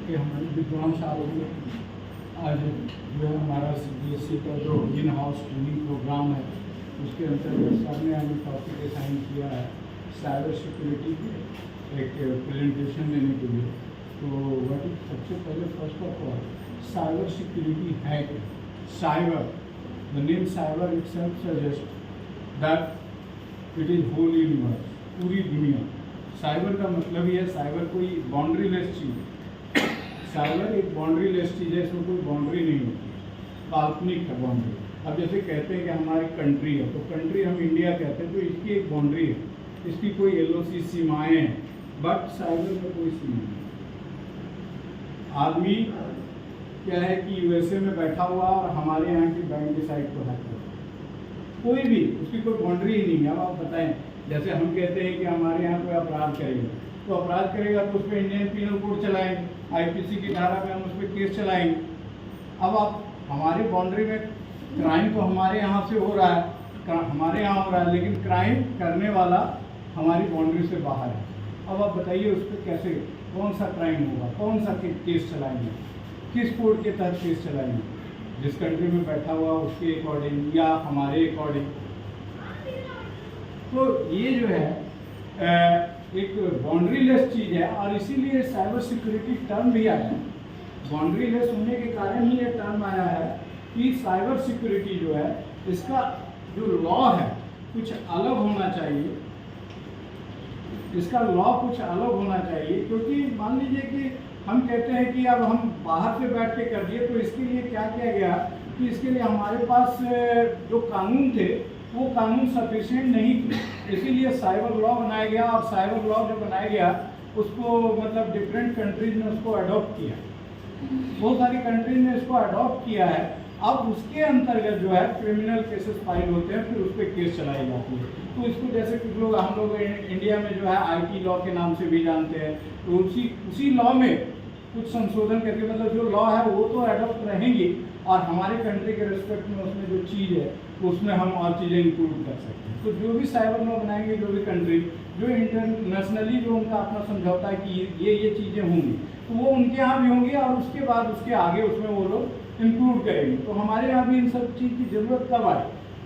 कि हमारे विद्वान साहब ने आज जो है हमारा CBSE का जो इन हाउस ट्रेनिंग प्रोग्राम है उसके अंतर्गत सर ने हमें टॉपिक असाइन किया है साइबर सिक्योरिटी के एक प्रेजेंटेशन देने के लिए। तो वह सबसे पहले first of all cyber security है क्या? Cyber, the name cyber itself suggest that it is whole universe, पूरी दुनिया। साइबर का मतलब ही है साइबर कोई बाउंड्री लेस चीज़ है। साइबर एक बाउंड्री लेस चीज़ है, इसमें कोई बाउंड्री नहीं होती, काल्पनिक है बाउंड्री। अब जैसे कहते हैं कि हमारी कंट्री है, तो कंट्री हम इंडिया कहते हैं, तो इसकी एक बाउंड्री है, इसकी कोई LOC सीमाएँ हैं, बट साइबर में कोई सीमा नहीं। आदमी क्या है कि USA में बैठा हुआ और हमारे यहाँ की बैंक की साइट को हैक करता, कोई भी उसकी कोई बाउंड्री ही नहीं है। अब आप बताएं, जैसे हम कहते हैं कि हमारे यहाँ कोई अपराध करेगा, तो अपराध करेगा तो उस पर इंडियन पीनल कोड चलाएंगे, IPC की धारा में हम उस पर केस चलाएंगे। अब आप हमारी बाउंड्री में क्राइम तो हमारे यहाँ से हो रहा है, हमारे यहाँ हो रहा है, लेकिन क्राइम करने वाला हमारी बाउंड्री से बाहर है। अब आप बताइए उस पर कैसे, कौन सा क्राइम होगा, कौन सा केस चलाएंगे, किस कोड के तहत केस चलाएंगे? जिस कंट्री में बैठा हुआ उसके अकॉर्डिंग या हमारे अकॉर्डिंग। तो ये जो है एक बाउंड्री लेस चीज़ है, और इसीलिए साइबर सिक्योरिटी टर्म भी आया है। बाउंड्री लेस होने के कारण ही ये टर्म आया है कि साइबर सिक्योरिटी जो है इसका जो लॉ है कुछ अलग होना चाहिए, इसका लॉ कुछ अलग होना चाहिए। क्योंकि मान लीजिए कि हम कहते हैं कि अब हम बाहर से बैठ के कर दिए, तो इसके लिए क्या किया गया कि इसके लिए हमारे पास जो कानून थे वो कानून सफिशिएंट नहीं थे, इसीलिए साइबर लॉ बनाया गया। और साइबर लॉ जो बनाया गया उसको मतलब डिफरेंट कंट्रीज ने उसको अडॉप्ट किया, बहुत सारी कंट्रीज ने इसको अडॉप्ट किया है। अब उसके अंतर्गत जो है क्रिमिनल केसेस फाइल होते हैं, फिर उस पर केस चलाई जाती है। तो इसको जैसे कुछ लोग, हम लोग इंडिया में जो है IT लॉ के नाम से भी जानते हैं, तो उसी लॉ में कुछ संशोधन करके, मतलब जो लॉ है वो तो अडॉप्ट रहेंगी, और हमारे कंट्री के रिस्पेक्ट में उसमें जो चीज़ है उसमें हम और चीज़ें इंक्लूड कर सकते हैं। तो जो भी साइबर लॉ बनाएंगे, जो भी कंट्री जो इंटरनेशनली जो उनका अपना समझौता है कि ये चीज़ें होंगी, तो वो उनके यहाँ भी होंगी, और उसके बाद उसके आगे उसमें वो लोग इंक्लूड करेंगे। तो हमारे यहाँ भी इन सब चीज़ की ज़रूरत कब आई?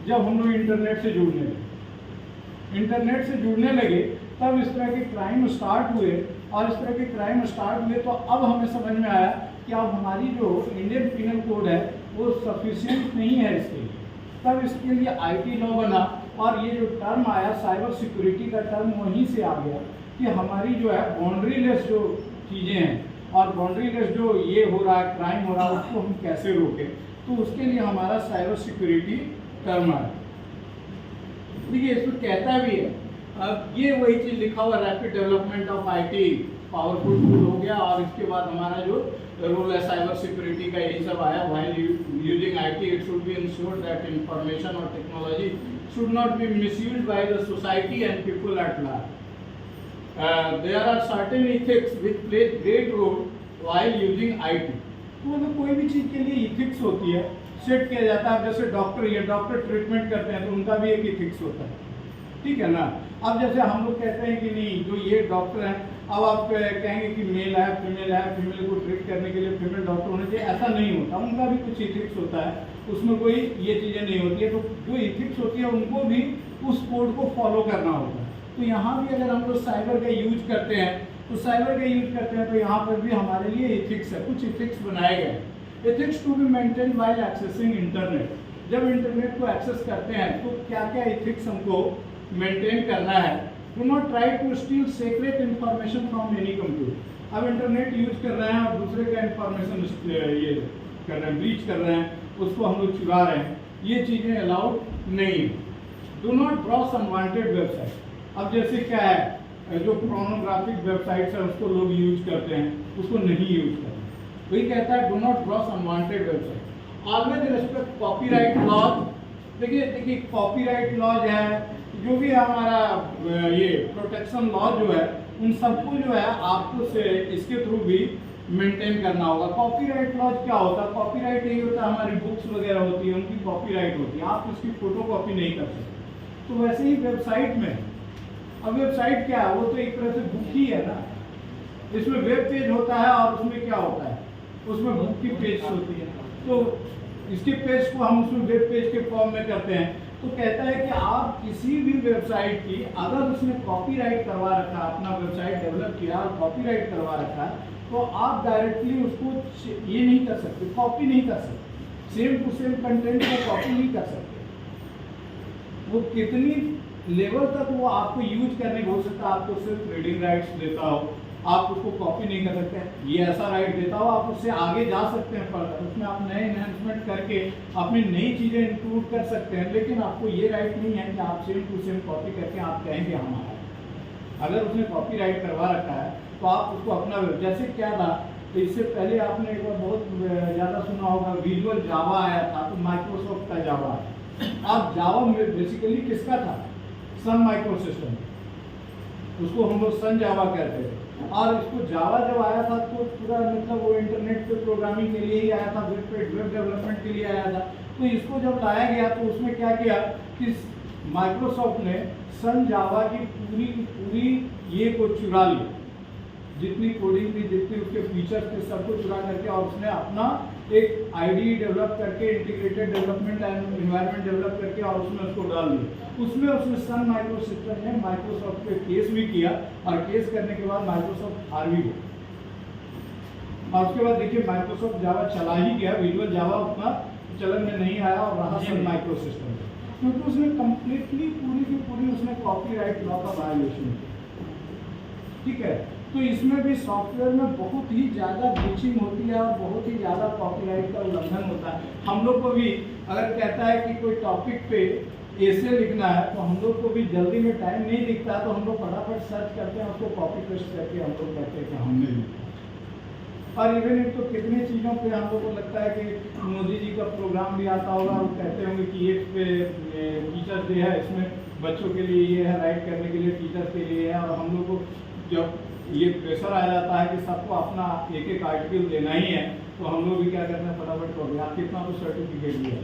जब हम लोग इंटरनेट से जुड़ने लगे। इंटरनेट से जुड़ने लगे तब इस तरह के क्राइम स्टार्ट हुए, और इस तरह के क्राइम स्टार्ट हुए तो अब हमें समझ में आया कि अब हमारी जो इंडियन पीनल कोड है वो सफिशिएंट नहीं है इसके लिए। तब इसके लिए IT लॉ बना, और ये जो टर्म आया साइबर सिक्योरिटी का टर्म वहीं से आ गया कि हमारी जो है बाउंड्री लेस जो चीज़ें हैं, और बाउंड्री लेस जो ये हो रहा है, क्राइम हो रहा है, उसको हम कैसे रोकें। तो उसके लिए हमारा साइबर सिक्योरिटी टर्म आया। देखिए इसमें कहता भी है, अब ये वही चीज़ लिखा हुआ, rapid development of IT powerful tool हो गया, और इसके बाद हमारा जो रूल है साइबर सिक्योरिटी का यही सब आया। While using IT it should be insured that information और technology should not be misused by the society and people at large. There are certain ethics which play great role while using IT. तो मतलब कोई भी चीज़ के लिए ethics होती है, set किया जाता है। जैसे डॉक्टर ट्रीटमेंट करते हैं तो उनका भी एक इथिक्स होता है, ठीक है ना। अब जैसे हम लोग कहते हैं कि नहीं जो ये डॉक्टर हैं, अब आप कहेंगे कि मेल है, फीमेल को ट्रीट करने के लिए फीमेल डॉक्टर होने चाहिए, ऐसा नहीं होता। उनका भी कुछ इथिक्स होता है, उसमें कोई ये चीज़ें नहीं होती है। तो जो इथिक्स होती है उनको भी उस कोड को फॉलो करना होता है। तो यहाँ भी अगर हम लोग साइबर का यूज करते हैं तो यहाँ पर भी हमारे लिए इथिक्स है, कुछ इथिक्स बनाए गए। Ethics to be maintain while accessing internet. जब इंटरनेट को एक्सेस करते हैं तो क्या क्या इथिक्स हमको मेंटेन करना है। Do not try to steal secret information from any computer. अब इंटरनेट यूज कर रहे हैं और दूसरे का इंफॉर्मेशन ये कर रहे हैं, ब्रीच कर रहे हैं, उसको हम लोग चुरा रहे हैं, ये चीज़ें अलाउड नहीं है। Do not browse unwanted website. अब जैसे क्या है, जो पोर्नोग्राफिक वेबसाइट्स हैं उसको लोग यूज करते हैं, उसको नहीं यूज करते। वही कहता है do not browse unwanted website. Always respect copyright laws. देखिए कॉपीराइट लॉज है, जो भी हमारा ये प्रोटेक्शन लॉ जो है, उन सबको जो है आपको से इसके थ्रू भी मेंटेन करना होगा। कॉपीराइट लॉज क्या होता है? कॉपीराइट यही होता है, हमारी बुक्स वगैरह होती है उनकी कॉपीराइट होती है, आप उसकी फोटो कॉपी नहीं कर सकते। तो वैसे ही वेबसाइट में, अब वेबसाइट क्या है, वो तो एक तरह से बुक ही है ना। इसमें वेब पेज होता है और उसमें क्या होता है, उसमें बुक की पेज होती है। तो इसके पेज को हम उसमें वेब पेज के फॉर्म में करते हैं। तो कहता है कि आप किसी भी वेबसाइट की अगर उसने कॉपीराइट करवा रखा, अपना वेबसाइट डेवलप किया और कॉपीराइट करवा रखा, तो आप डायरेक्टली उसको ये नहीं कर सकते, कॉपी नहीं कर सकते, सेम टू सेम कंटेंट को कॉपी नहीं कर सकते। वो कितनी लेवल तक वो आपको यूज करने हो सकता है, आपको सिर्फ रीडिंग राइट्स देता हो, आप उसको कॉपी नहीं कर सकते। ये ऐसा राइट देता हो आप उससे आगे जा सकते हैं फर्दर, उसमें आप नए एनहांसमेंट करके अपनी नई चीज़ें इंक्लूड कर सकते हैं, लेकिन आपको ये राइट नहीं है कि आप सेम टू सेम कॉपी करके आप कहेंगे हमारा। अगर उसने कॉपी राइट करवा रखा है तो आप उसको अपना, जैसे क्या था, तो इससे पहले आपने एक बार बहुत ज़्यादा सुना होगा, विजुअल जावा आया था, तो माइक्रोसॉफ्ट का जावा आया। अब जावा में बेसिकली किसका था, सन माइक्रो सिस्टम, उसको हम लोग सन जावा कहते थे। और इसको जावा जब आया था तो पूरा मतलब वो इंटरनेट पे प्रोग्रामिंग के लिए ही आया था, वेब डेवलपमेंट के लिए आया था। तो इसको जब लाया गया तो उसमें क्या किया कि माइक्रोसॉफ्ट ने सन जावा की पूरी ये को चुरा लिया, जितनी कोडिंग थी, जितनी उसके फीचर्स थे, सबको चुरा करके, और उसने अपना एक आईडी डेवलप करके, इंटीग्रेटेड डेवलपमेंट एनवायरनमेंट डेवलप करके, और उसमें उसको डाल दिया। उसमें उसने सन माइक्रो सिस्टम ने माइक्रोसॉफ्ट पे केस भी किया, और केस करने के बाद माइक्रोसॉफ्ट हार भी गया। और उसके बाद देखिए माइक्रोसॉफ्ट जावा चला ही गया, विजुअल जावा उतना चलन में नहीं आया और रहा सन माइक्रो सिस्टम, क्योंकि उसने कंप्लीटली पूरी की पूरी उसने कॉपीराइट लॉ का वायलेशन किया। ठीक है, तो इसमें भी सॉफ्टवेयर में बहुत ही ज़्यादा ब्लीचिंग होती है और बहुत ही ज़्यादा कॉपीराइट का उल्लंघन होता है। हम लोग को भी अगर कहता है कि कोई टॉपिक पे ऐसे लिखना है, तो हम लोग को भी जल्दी में टाइम नहीं दिखता है, तो हम लोग फटाफट सर्च करते हैं, उसको कॉपी पेस्ट करके हम लोग कहते हैं कि हमने लिखा। और इवन तो कितनी चीज़ों पे हम लोग को लगता है कि मोदी जी का प्रोग्राम भी आता होगा, वो कहते होंगे कि ये टीचर्स डे है, इसमें बच्चों के लिए ये है, राइट करने के लिए टीचर्स के लिए है, और हम लोग को जब ये प्रेशर आ जाता है कि सबको अपना एक एक आर्टिकल देना ही है, तो हम लोग भी क्या करते हैं, फटाफट कर दिया, आप कितना तो सर्टिफिकेट दिया,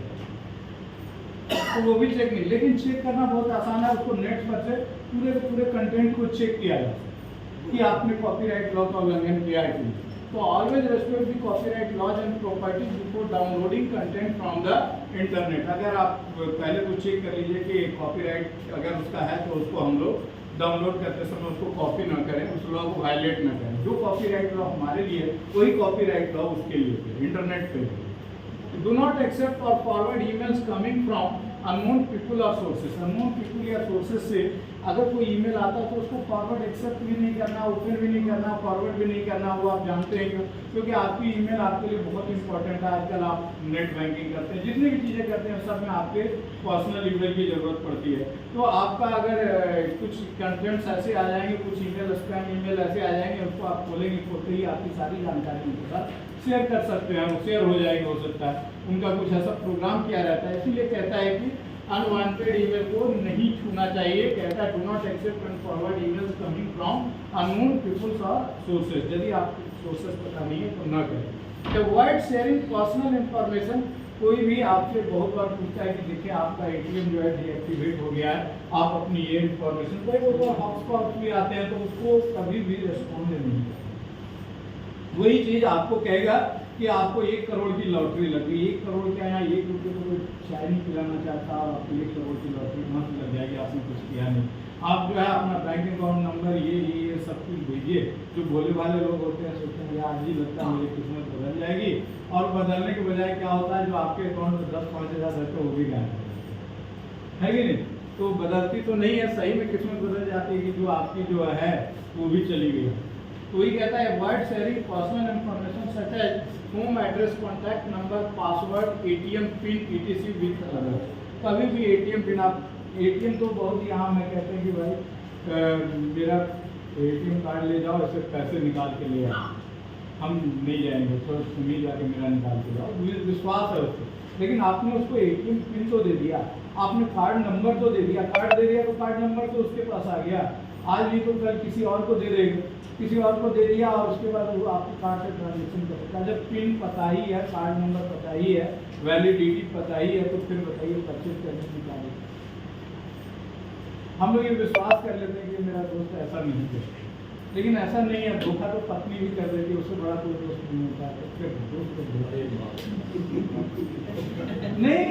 तो वो भी चेक नहीं। लेकिन चेक करना बहुत आसान है, उसको नेट पर से पूरे के पूरे कंटेंट को चेक किया जाता है कि आपने कॉपीराइट लॉ का उल्लंघन किया है कि। तो always respect the copyright laws and properties before downloading content from the internet. अगर आप पहले तो चेक कर लीजिए कि कॉपीराइट अगर उसका है, तो उसको हम लोग डाउनलोड करते समय उसको कॉपी ना करें, उस लॉ को वायलेट ना करें। जो कॉपीराइट लॉ हमारे लिए, वही कॉपीराइट लॉ उसके लिए, इंटरनेट पे। डू नॉट एक्सेप्ट और forward emails coming from unknown people और सोर्सेस। अननोन पीपल या सोर्सेस से अगर कोई ईमेल आता है तो उसको फॉरवर्ड एक्सेप्ट भी नहीं करना, ओपन भी नहीं करना, फॉरवर्ड भी नहीं करना। वो आप जानते हैं क्यों? क्योंकि आपकी ईमेल आपके लिए बहुत इंपॉर्टेंट है। आजकल आप नेट बैंकिंग करते हैं, जितनी भी चीज़ें करते हैं, सब में आपके पर्सनल ईमेल की ज़रूरत पड़ती है। तो आपका अगर कुछ कंटेंट्स ऐसे आ जाएंगे, कुछ ईमेल स्पैम ईमेल ऐसे आ जाएंगे, उसको आप खोलेंगे, खोलते ही आपकी सारी जानकारी उनके साथ शेयर कर सकते हैं, वो शेयर हो जाएगी, हो सकता है उनका कुछ ऐसा प्रोग्राम किया रहता है। इसीलिए कहता है कि अनवांटेड ईमेल को नहीं छूना चाहिए। कहता है do not accept and forward emails coming from unknown peoples और सोर्सेज। यदि आपको सोर्सेज पता नहीं है तो न करें। Avoid sharing personal information. कोई भी आपसे बहुत बार पूछता है कि देखिए आपका एटीएम जो है डीएक्टिवेट हो गया है, आप अपनी ये इंफॉर्मेशन, कोई हॉटस्पॉट भी आते हैं तो उसको कभी भी रेस्पॉन्ड नहीं करें। वही चीज़ आपको कहेगा कि आपको 1 करोड़ की लॉटरी लग गई, 1 करोड़ क्या, यहाँ 1 रुपये को कोई चाय नहीं पिलाना चाहता, और आपको 1 करोड़ की लॉटरी वहाँ से लग जाएगी, आपने कुछ किया नहीं। आप जो है अपना बैंक अकाउंट नंबर ये सब कुछ भेजिए। जो भोले भाले लोग होते हैं सोचते हैं यार जी लगता है मेरी किस्मत बदल जाएगी, और बदलने के बजाय क्या होता है, जो आपके अकाउंट में 10-5 हज़ार रहते हैं वो भी गायब है कि नहीं। तो बदलती तो नहीं है, सही में किस्मत बदल जाती है कि जो आपकी जो है वो भी चली गई। तो वही कहता है avoid sharing personal information such age home address, contact number, password, ATM pin, etc with others. कभी भी एटीएम पिन आप, एटीएम तो बहुत ही यहाँ मैं कहते हैं कि भाई मेरा एटीएम कार्ड ले जाओ, इससे पैसे निकाल के ले आओ, हम नहीं जाएंगे, तो तुम ही जाके मेरा निकाल के जाओ, विश्वास है उसको। लेकिन आपने उसको एटीएम पिन तो दे दिया, आपने कार्ड नंबर तो दे दिया, कार्ड दे दिया तो कार्ड नंबर तो उसके पास आ गया। आज नहीं तो कल किसी और को दे देगा, किसी और को दे दिया, और उसके बाद वो आपके कार्ड से ट्रांजेक्शन कर सकता है। जब पिन पता ही है, कार्ड नंबर पता ही है, वैलिडिटी पता ही है, तो फिर बताइए परचेज करने की क्या है। हम लोग ये विश्वास कर लेते हैं कि मेरा दोस्त ऐसा नहीं करता, लेकिन ऐसा नहीं है, धोखा तो पत्नी भी कर देती है, उससे बड़ा कोई दोस्त नहीं होता है। फिर दोस्त को नहीं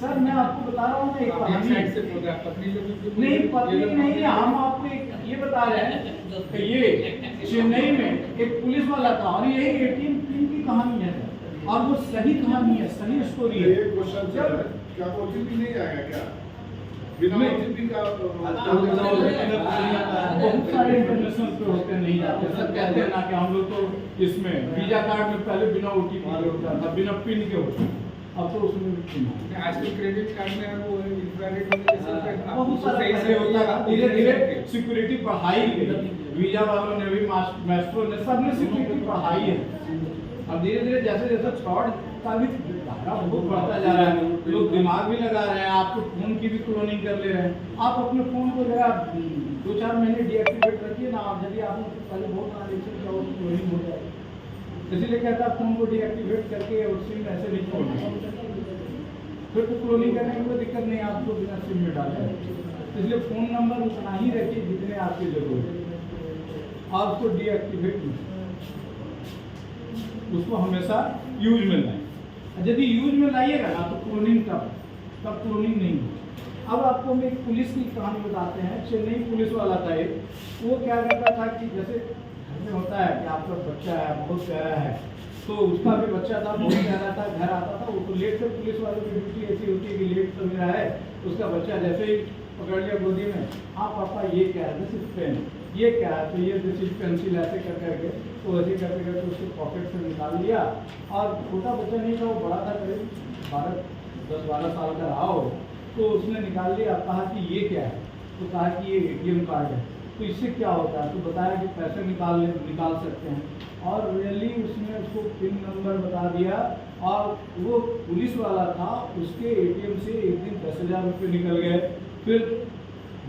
सर, मैं आपको बता रहा हूँ ना एक कहानी। नहीं पत्नी नहीं, हम आपको एक ये बता रहे हैं कि ये चेन्नई में एक पुलिस वाला था और यही एटीएम पिन की कहानी है और वो सही कहानी है, सही स्टोरी है। क्या ओटीपी नहीं आएगा क्या? बिना ओटीपी का बहुत सारे इंटरनेशनल पे होते नहीं जाते सर, कहते हैं ना कि हम लोग तो इसमें वीजा कार्ड में पहले बिना ओटीपी के होता था, बिना पिन के होता था, अब तो उसमें आजकल क्रेडिट कार्ड में वो इंफ्रारेड बहुत सारा ऐसे होता है। धीरे धीरे सिक्योरिटी बढ़ाई गई, वीजा वालों ने भी, मैस्ट्रो ने, सबने सिक्योरिटी बढ़ाई है। अब धीरे धीरे जैसे जैसे फ्रॉड का भी धारा बहुत बढ़ता जा रहा है, लोग दिमाग भी लगा रहे हैं, आपको फोन की भी क्लोनिंग कर ले रहे हैं। आप अपने फोन को जरा 2-4 महीने डीएक्टिवेट रखिए ना, आप यदि आपने पहले बहुत ट्रांजेक्शन किया हो तो क्लोनिंग हो जाएगी। इसीलिए कहता है फोन को डीएक्टिवेट करके और सिम ऐसे नहीं छोड़ना, फिर तो क्लोनिंग करने की कोई दिक्कत नहीं, आपको बिना सिम में डालें। इसलिए फोन नंबर उतना ही रखिए जितने आपकी जरूरत है, और उसको डीएक्टिवेट नहीं, उसको हमेशा यूज में लाएं। यदि यूज में लाइएगा ना तो क्लोनिंग तब क्लोनिंग नहीं होगी। अब आपको हम एक पुलिस की कहानी बताते हैं। चेन्नई पुलिस वाला था एक, वो क्या करता था कि जैसे घर में होता है कि आपका बच्चा है बहुत प्यारा है, तो उसका भी बच्चा था बहुत प्यारा था, घर आता था वो तो लेट से, पुलिस वालों की ड्यूटी ऐसी होती है कि लेट से मेरा है, उसका बच्चा जैसे ही पकड़ लिया गोदी में, हाँ पापा ये क्या है, दिस इज पेन, ये क्या है, तो ये दिस इज पेंसिल, ऐसे कर करके तो ऐसे करते करते उसके पॉकेट से निकाल लिया। और छोटा बच्चा नहीं था, वो बड़ा था, करीब 10-12 साल का रहा हो, तो उसने निकाल लिया। कहा कि ये क्या है, तो कहा कि ये एटीएम कार्ड है, तो इससे क्या होता है, तो बताया कि पैसे निकाल सकते हैं, और रियली उसने उसको पिन नंबर बता दिया। और वो पुलिस वाला था, उसके एटीएम से एक दिन 10,000 रुपये निकल गए, फिर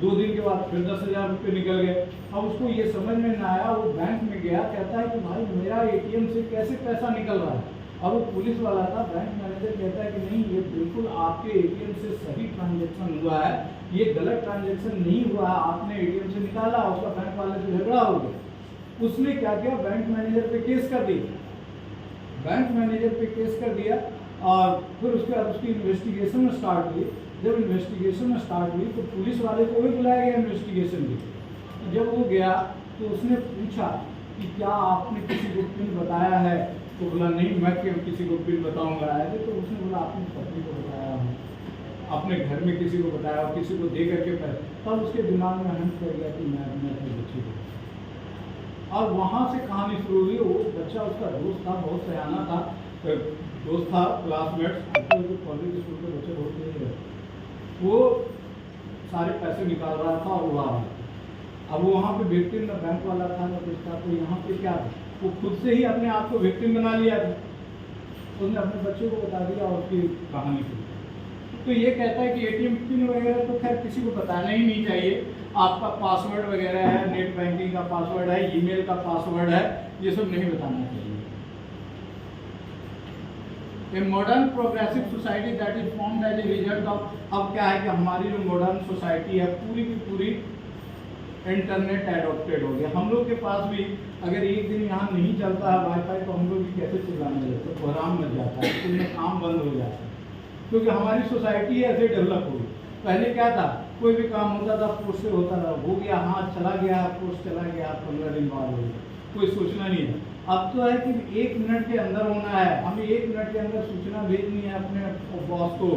2 दिन के बाद फिर 10,000 रुपये निकल गए। अब उसको ये समझ में ना आया, वो बैंक में गया, कहता है कि भाई मेरा एटीएम से कैसे पैसा निकल रहा है। अब वो पुलिस वाला था, बैंक मैनेजर कहता है कि नहीं, ये बिल्कुल आपके एटीएम से सही ट्रांजेक्शन हुआ है, ये गलत ट्रांजेक्शन नहीं हुआ है, आपने एटीएम से निकाला, उसका बैंक वाले से झगड़ा हो गया। उसने क्या किया, बैंक मैनेजर पे केस कर दिया, और फिर उसके बाद उसकी इन्वेस्टिगेशन स्टार्ट हुई। जब इन्वेस्टिगेशन स्टार्ट हुई तो पुलिस वाले को भी बुलाया गया इन्वेस्टिगेशन के। जब वो गया तो उसने पूछा कि क्या आपने किसी को पिन बताया है, तो बोला नहीं, मैं क्यों किसी को पिन बताऊंगा। आए तो उसने बोला आपने पत्नी को बताया हूँ, अपने घर में किसी को बताया, किसी को दे करके पैसे, तब उसके दिमाग में हंस कर गया कि मैं अपने बच्चे को। और वहाँ से कहानी शुरू हुई। वो बच्चा उसका दोस्त था, बहुत सयाना था, दोस्त था, क्लासमेट्स, कॉलेज स्कूल के बच्चे बहुत नहीं रहे, वो सारे पैसे निकाल रहा था और उड़ा रहा था। अब वो वहाँ पे विक्टिम न बैंक वाला था न कुछ था, तो यहाँ पे क्या था, वो खुद से ही अपने आप को विक्टिम बना लिया था, उसने अपने बच्चे को बता दिया और उसकी कहानी की। तो ये कहता है कि एटीएम पिन वगैरह तो खैर किसी को बताना ही नहीं चाहिए, आपका पासवर्ड वगैरह है, नेट बैंकिंग का पासवर्ड है, ईमेल का पासवर्ड है, ये सब नहीं बताना चाहिए। A modern progressive society that is formed as a result of, अब क्या है कि हमारी जो मॉडर्न सोसाइटी है पूरी की पूरी इंटरनेट एडॉप्टेड हो गया। हम लोग के पास भी अगर एक दिन यहाँ नहीं चलता है वाईफाई, तो हम लोग भी कैसे चिल्लाने लगते, कोहराम मच जाता है, पूरे काम बंद हो जाता है, क्योंकि हमारी सोसाइटी ऐसे डेवलप हो गई। पहले क्या था, कोई भी काम होता था पोस्ट से होता था, हो गया, हाँ चला गया, पोस्ट चला गया, 15 दिन बाद हो गया, कोई सोचना नहीं है। अब तो है कि 1 मिनट के अंदर होना है, हमें 1 मिनट के अंदर सूचना भेजनी है अपने बॉस को,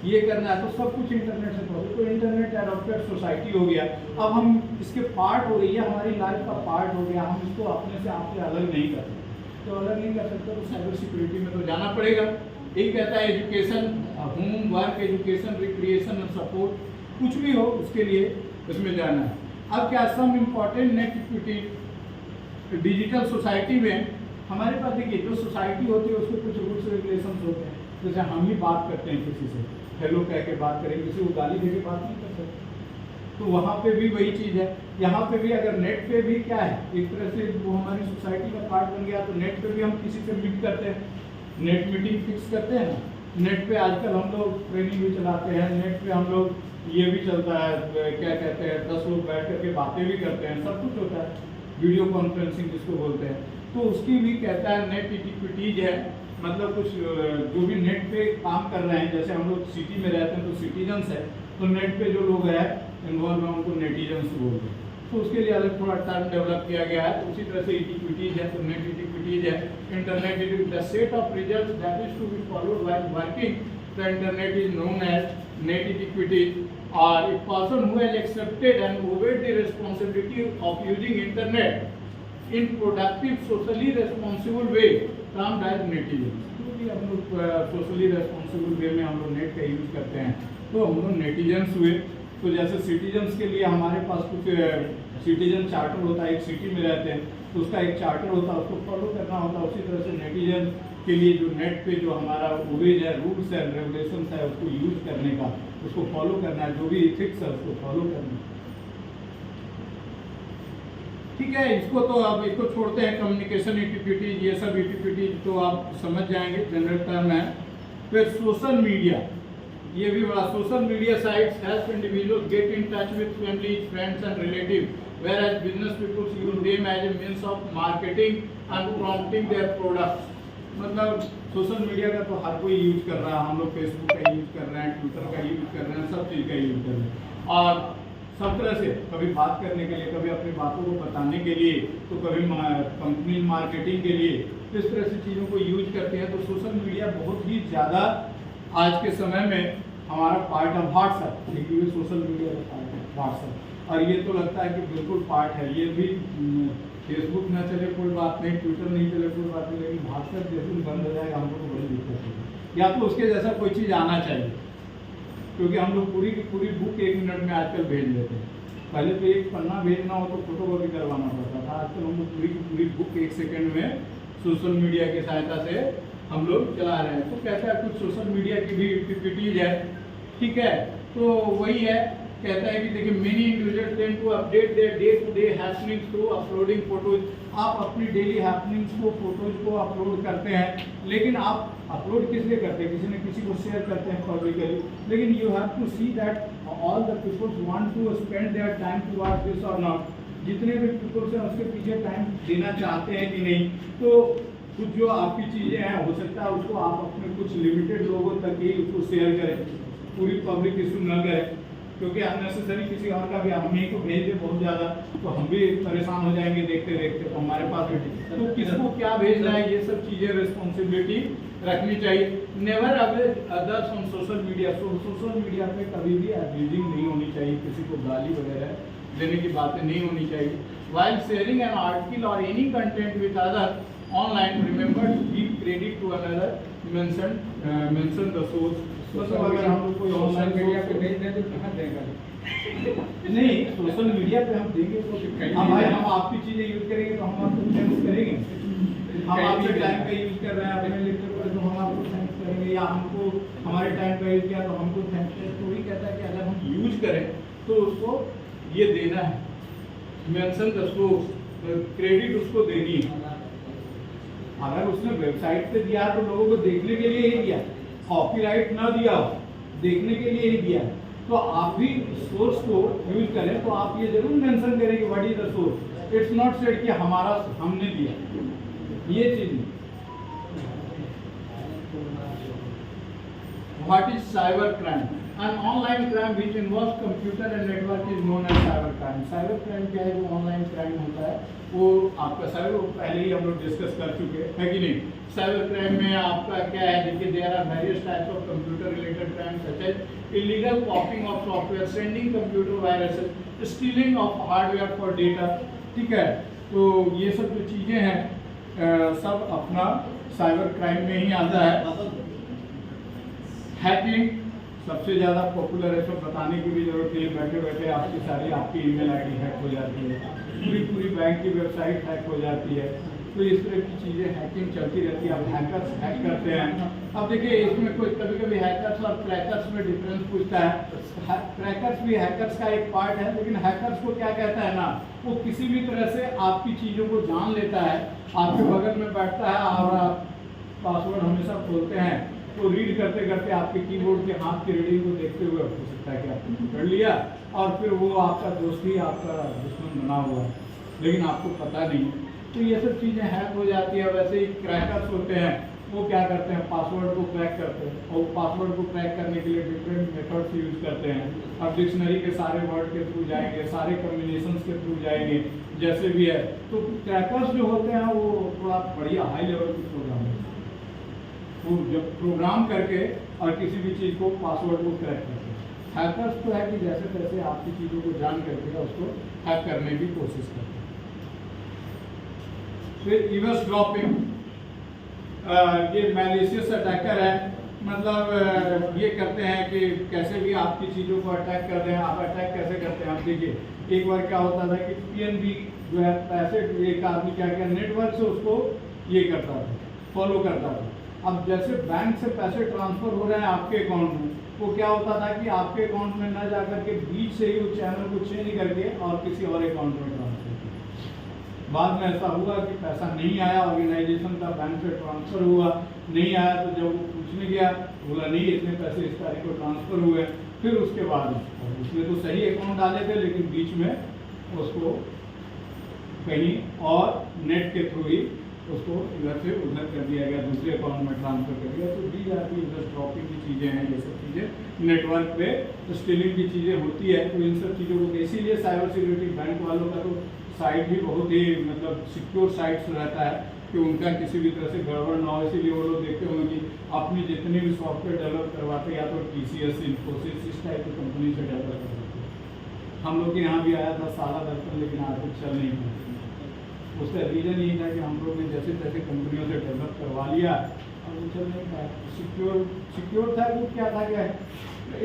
ये करना है, तो सब कुछ इंटरनेट से पहुँचे। तो इंटरनेट एडॉप्टेड सोसाइटी हो गया, अब हम इसके पार्ट हो गई है, हमारी लाइफ का पार्ट हो गया, हम इसको अपने से आपसे अलग नहीं कर सकते। तो अलग नहीं कर सकते तो साइबर सिक्योरिटी में तो जाना पड़ेगा। यही कहता है education, home work, education, recreation और सपोर्ट, कुछ भी हो उसके लिए इसमें जाना है। अब क्या some important net equity digital society में हमारे पास देखिए, जो सोसाइटी होती है उसके कुछ रूल्स रेगुलेशंस होते हैं। जैसे हम ही बात करते हैं किसी से, हेलो कह के बात करेंगे, किसी को गाली दे के बात नहीं कर सकते, तो वहाँ पे भी वही चीज़ है। यहाँ पे भी अगर नेट पे भी क्या है, एक तरह से वो हमारी सोसाइटी का पार्ट बन गया, तो नेट पे भी हम किसी से मीट करते हैं, नेट मीटिंग फिक्स करते हैं ना। नेट पे आजकल हम लोग ट्रेनिंग भी चलाते हैं, नेट पे हम लोग ये भी चलता है, क्या कहते हैं, 10 लोग बैठ करके बातें भी करते हैं, सब कुछ होता है। वीडियो कॉन्फ्रेंसिंग जिसको बोलते हैं, तो उसकी भी कहता है नेट इक्विटीज है, मतलब कुछ जो भी नेट पे काम कर रहे हैं, जैसे हम लोग सिटी में रहते हैं तो सिटीजन्स है, तो नेट पे जो लोग हैं इन्वॉल्व हैं उनको नेटिजन्स बोलते हैं, तो उसके लिए अलग थोड़ा टर्म डेवलप किया गया है। तो उसी तरह से इक्विटीज है, तो नेट इक्विटीज है, internet the set of results that is to be followed while working the internet is known as net equities, or a person who has accepted and obeyed the responsibility of using internet in productive socially responsible way termed as netizens। तो भी हम लोग socially responsible वे में हम लोग net का use करते हैं, तो हम लोग नेटिजन्स हुए। तो जैसे सिटीजन्स के लिए हमारे पास कुछ सिटीजन चार्टर होता है, एक सिटी में रहते हैं तो उसका एक चार्टर होता है, उसको फॉलो करना होता है। उसी तरह से नेटिजन के लिए जो नेट पे जो हमारा ओवेज है, रूल्स एंड रेगुलेशंस है, उसको यूज करने का, उसको फॉलो करना है, जो भी इथिक्स है उसको फॉलो करना है। ठीक है, इसको तो अब इसको छोड़ते हैं, कम्युनिकेशन एक्टिविटीज, ये सब एक्टिविटीज तो आप समझ जाएंगे, जनरल टर्म है। फिर सोशल मीडिया, ये भी बड़ा, social media sites help individual get in touch with family, friends and relative, whereas business people use them as a means of marketing and promoting their products। मतलब social media का तो हर कोई use कर रहा है, हम लोग फेसबुक का यूज कर रहे हैं, ट्विटर का यूज कर रहे हैं, सब चीज़ का यूज कर रहे हैं, और सब तरह से, कभी बात करने के लिए, कभी अपनी बातों को बताने के लिए, तो कभी कंपनी मार्केटिंग के लिए, इस तरह से चीज़ों को यूज करते हैं। तो सोशल मीडिया बहुत ही ज़्यादा आज के समय में हमारा पार्ट ऑफ व्हाट्सएप, देखिए सोशल मीडिया का पार्ट है व्हाट्सएप, और ये तो लगता है कि बिल्कुल पार्ट है, ये भी फेसबुक ना चले कोई बात नहीं, ट्विटर नहीं चले कोई बात नहीं, लेकिन व्हाट्सएप जैसे बंद हो जाएगा हमको तो बड़ी दिक्कत होगी, या तो उसके जैसा कोई चीज़ आना चाहिए, क्योंकि हम लोग पूरी की पूरी बुक 1 मिनट में आजकल भेज लेते हैं। पहले तो एक पन्ना भेजना हो तो फोटोकॉपी करवाना पड़ता था, आजकल हम लोग पूरी की पूरी बुक 1 सेकेंड में सोशल मीडिया की सहायता से हम लोग चला रहे हैं। तो कहता है कुछ सोशल मीडिया की भी एक्टिविटीज है, ठीक है, तो वही है, कहता है कि देखिए many individuals tend to update their day to day happenings through uploading photos. आप अपनी डेली हैपनिंग्स को, फोटोज को अपलोड करते हैं, लेकिन आप अपलोड किस लिए करते हैं, किसी न किसी को शेयर करते हैं पब्लिकली, लेकिन you have to see that all the peoples want to spend their time towards this or not. जितने भी पीपल्स हैं उसके पीछे टाइम देना चाहते हैं कि नहीं, तो कुछ जो आपकी चीज़ें हैं हो सकता है उसको आप अपने कुछ लिमिटेड लोगों तक ही उसको शेयर करें, पूरी पब्लिक इशू न करें, क्योंकि अननेसेसरी किसी और का भी हम ही को भेज दे बहुत ज़्यादा तो हम भी परेशान हो जाएंगे देखते देखते, तो हमारे पास तो किसको क्या भेजना है, ये सब चीज़ें रिस्पॉन्सिबिलिटी रखनी चाहिए। Never others on social media, social media पे कभी भी अब्यूजिंग नहीं होनी चाहिए, किसी को गाली वगैरह देने की बातें नहीं होनी चाहिए। While sharing an article or any content with other online, remember to give credit to another, mention the source. मतलब अगर हम लोग कोई सोशल मीडिया पे भेज दें तो कहाँ देगा? नहीं, सोशल मीडिया पे हम देंगे तो हम भाई हम आपकी चीज़ें यूज करेंगे तो हम आपको थैंक्स करेंगे, हम आपके टाइम का यूज कर रहे हैं अपने लेक्चर पर तो हम आपको थैंक्स करेंगे, या हमको हमारे टाइम का यूज किया तो हमको थैंक्स करेंगे। तो वही कहता है कि अगर हम यूज करें तो उसको ये देना है, मेंशन द सोर्स, क्रेडिट उसको देनी है। अगर उसने वेबसाइट पे दिया तो लोगों को देखने के लिए ही दिया, कॉपीराइट ना दिया हो, देखने के लिए ही दिया, तो आप भी सोर्स को यूज करें तो आप ये जरूर मेंशन करें कि what is the source. It's not said कि हमारा हमने दिया, ये चीज नहीं। What is cyber crime? An online crime which involves computer and network is known as cyber crime। Cyber crime क्या है? जो ऑनलाइन क्राइम होता है वो आपका साइबर, पहले ही हम लोग डिस्कस कर चुके हैं कि नहीं। साइबर क्राइम में आपका क्या है, देखिए there are various types of computer related crime such as illegal copying of software, sending computer viruses, stealing of hardware for data, ठीक है। तो ये सब जो चीज़ें हैं सब अपना साइबर क्राइम में ही आता है। हैकिंग सबसे ज़्यादा पॉपुलर है, सब बताने की भी जरूरत नहीं, बैठे बैठे आपकी सारी आपकी ईमेल आईडी हैक हो जाती है, पूरी बैंक की वेबसाइट हैक हो जाती है। तो इस तरह की चीज़ें हैकिंग चलती रहती है। अब हैकर्स हैक करते हैं। अब देखिए इसमें कोई कभी कभी हैकर्स और क्रैकर्स में डिफरेंस पूछता है। क्रैकर्स भी हैकर्स का एक पार्ट है, लेकिन हैकर्स को क्या कहता है ना, वो किसी भी तरह से आपकी चीज़ों को जान लेता है, आपके बगल में बैठता है और आप पासवर्ड हमेशा खोलते हैं, तो रीड करते करते आपके कीबोर्ड के हाथ की रीडिंग को देखते हुए हो सकता है कि आपने कर लिया और फिर वो आपका दोस्त ही आपका दुश्मन बना हुआ है। लेकिन आपको पता नहीं है। तो ये सब चीज़ें हैक हो जाती है। वैसे ही क्रैकर्स होते हैं, वो क्या करते हैं, पासवर्ड को क्रैक करते हैं, और पासवर्ड को क्रैक करने के लिए डिफरेंट मेथड्स यूज करते हैं। अब डिक्शनरी के सारे वर्ड के थ्रू जाएंगे, सारे कम्बिनेशंस के थ्रू जाएंगे, जैसे भी है। तो क्रैकर्स जो होते हैं वो थोड़ा बढ़िया हाई लेवल के प्रोग्राम है, वो जब प्रोग्राम करके और किसी भी चीज़ को पासवर्ड को क्रैक करते हैं। हैकर्स तो है कि जैसे तैसे आपकी चीज़ों को जान करके उसको हैक करने की कोशिश करते हैं। फिर ईवस ड्रॉपिंग, ये मैलिशियस अटैकर है, मतलब ये करते हैं कि कैसे भी आपकी चीज़ों को अटैक कर दें। आप अटैक कैसे करते हैं, आप देखिए, एक बार क्या होता था कि पीएनबी जो है पैसे, एक आदमी क्या किया, नेटवर्क से उसको ये करता था, फॉलो करता था। अब जैसे बैंक से पैसे ट्रांसफर हो रहे हैं आपके अकाउंट में, वो क्या होता था कि आपके अकाउंट में न जाकर के बीच से ही उस चैनल को चेंज करके और किसी और अकाउंट में ट्रांसफर किया। बाद में ऐसा हुआ कि पैसा नहीं आया, ऑर्गेनाइजेशन का बैंक से ट्रांसफर हुआ, नहीं आया, तो जब वो पूछने गया बोला नहीं, इतने पैसे इस तारीख को ट्रांसफर हुए। फिर उसके बाद उसने तो सही अकाउंट डाले थे, लेकिन बीच में उसको कहीं और नेट के थ्रू ही उसको इधर से उधर कर दिया गया, दूसरे अकाउंट में ट्रांसफर कर दिया। तो दी जाती है ड्रॉपिंग की चीज़ें हैं, ये सब चीज़ें नेटवर्क पे स्टीलिंग की चीज़ें होती है। तो इन सब चीज़ों को, इसीलिए साइबर सिक्योरिटी बैंक वालों का तो साइट भी बहुत ही मतलब सिक्योर साइट्स रहता है कि उनका किसी भी तरह से गड़बड़ ना हो। इसीलिए वो लोग देखते होंगे कि अपनी जितने भी सॉफ्टवेयर डेवलप करवाते हैं, या तो TCS, इन्फोसिस, इस टाइप की कंपनी से डेवलप करवाते हैं। हम लोग के यहाँ भी आया था सारा दर्पण, लेकिन आज तक चल नहीं पाया। उसका रीज़न यही था कि हम लोग ने जैसे तैसे कंपनियों से डेवलप करवा लिया और वो चल नहीं पाया। सिक्योर था, वो क्या था, क्या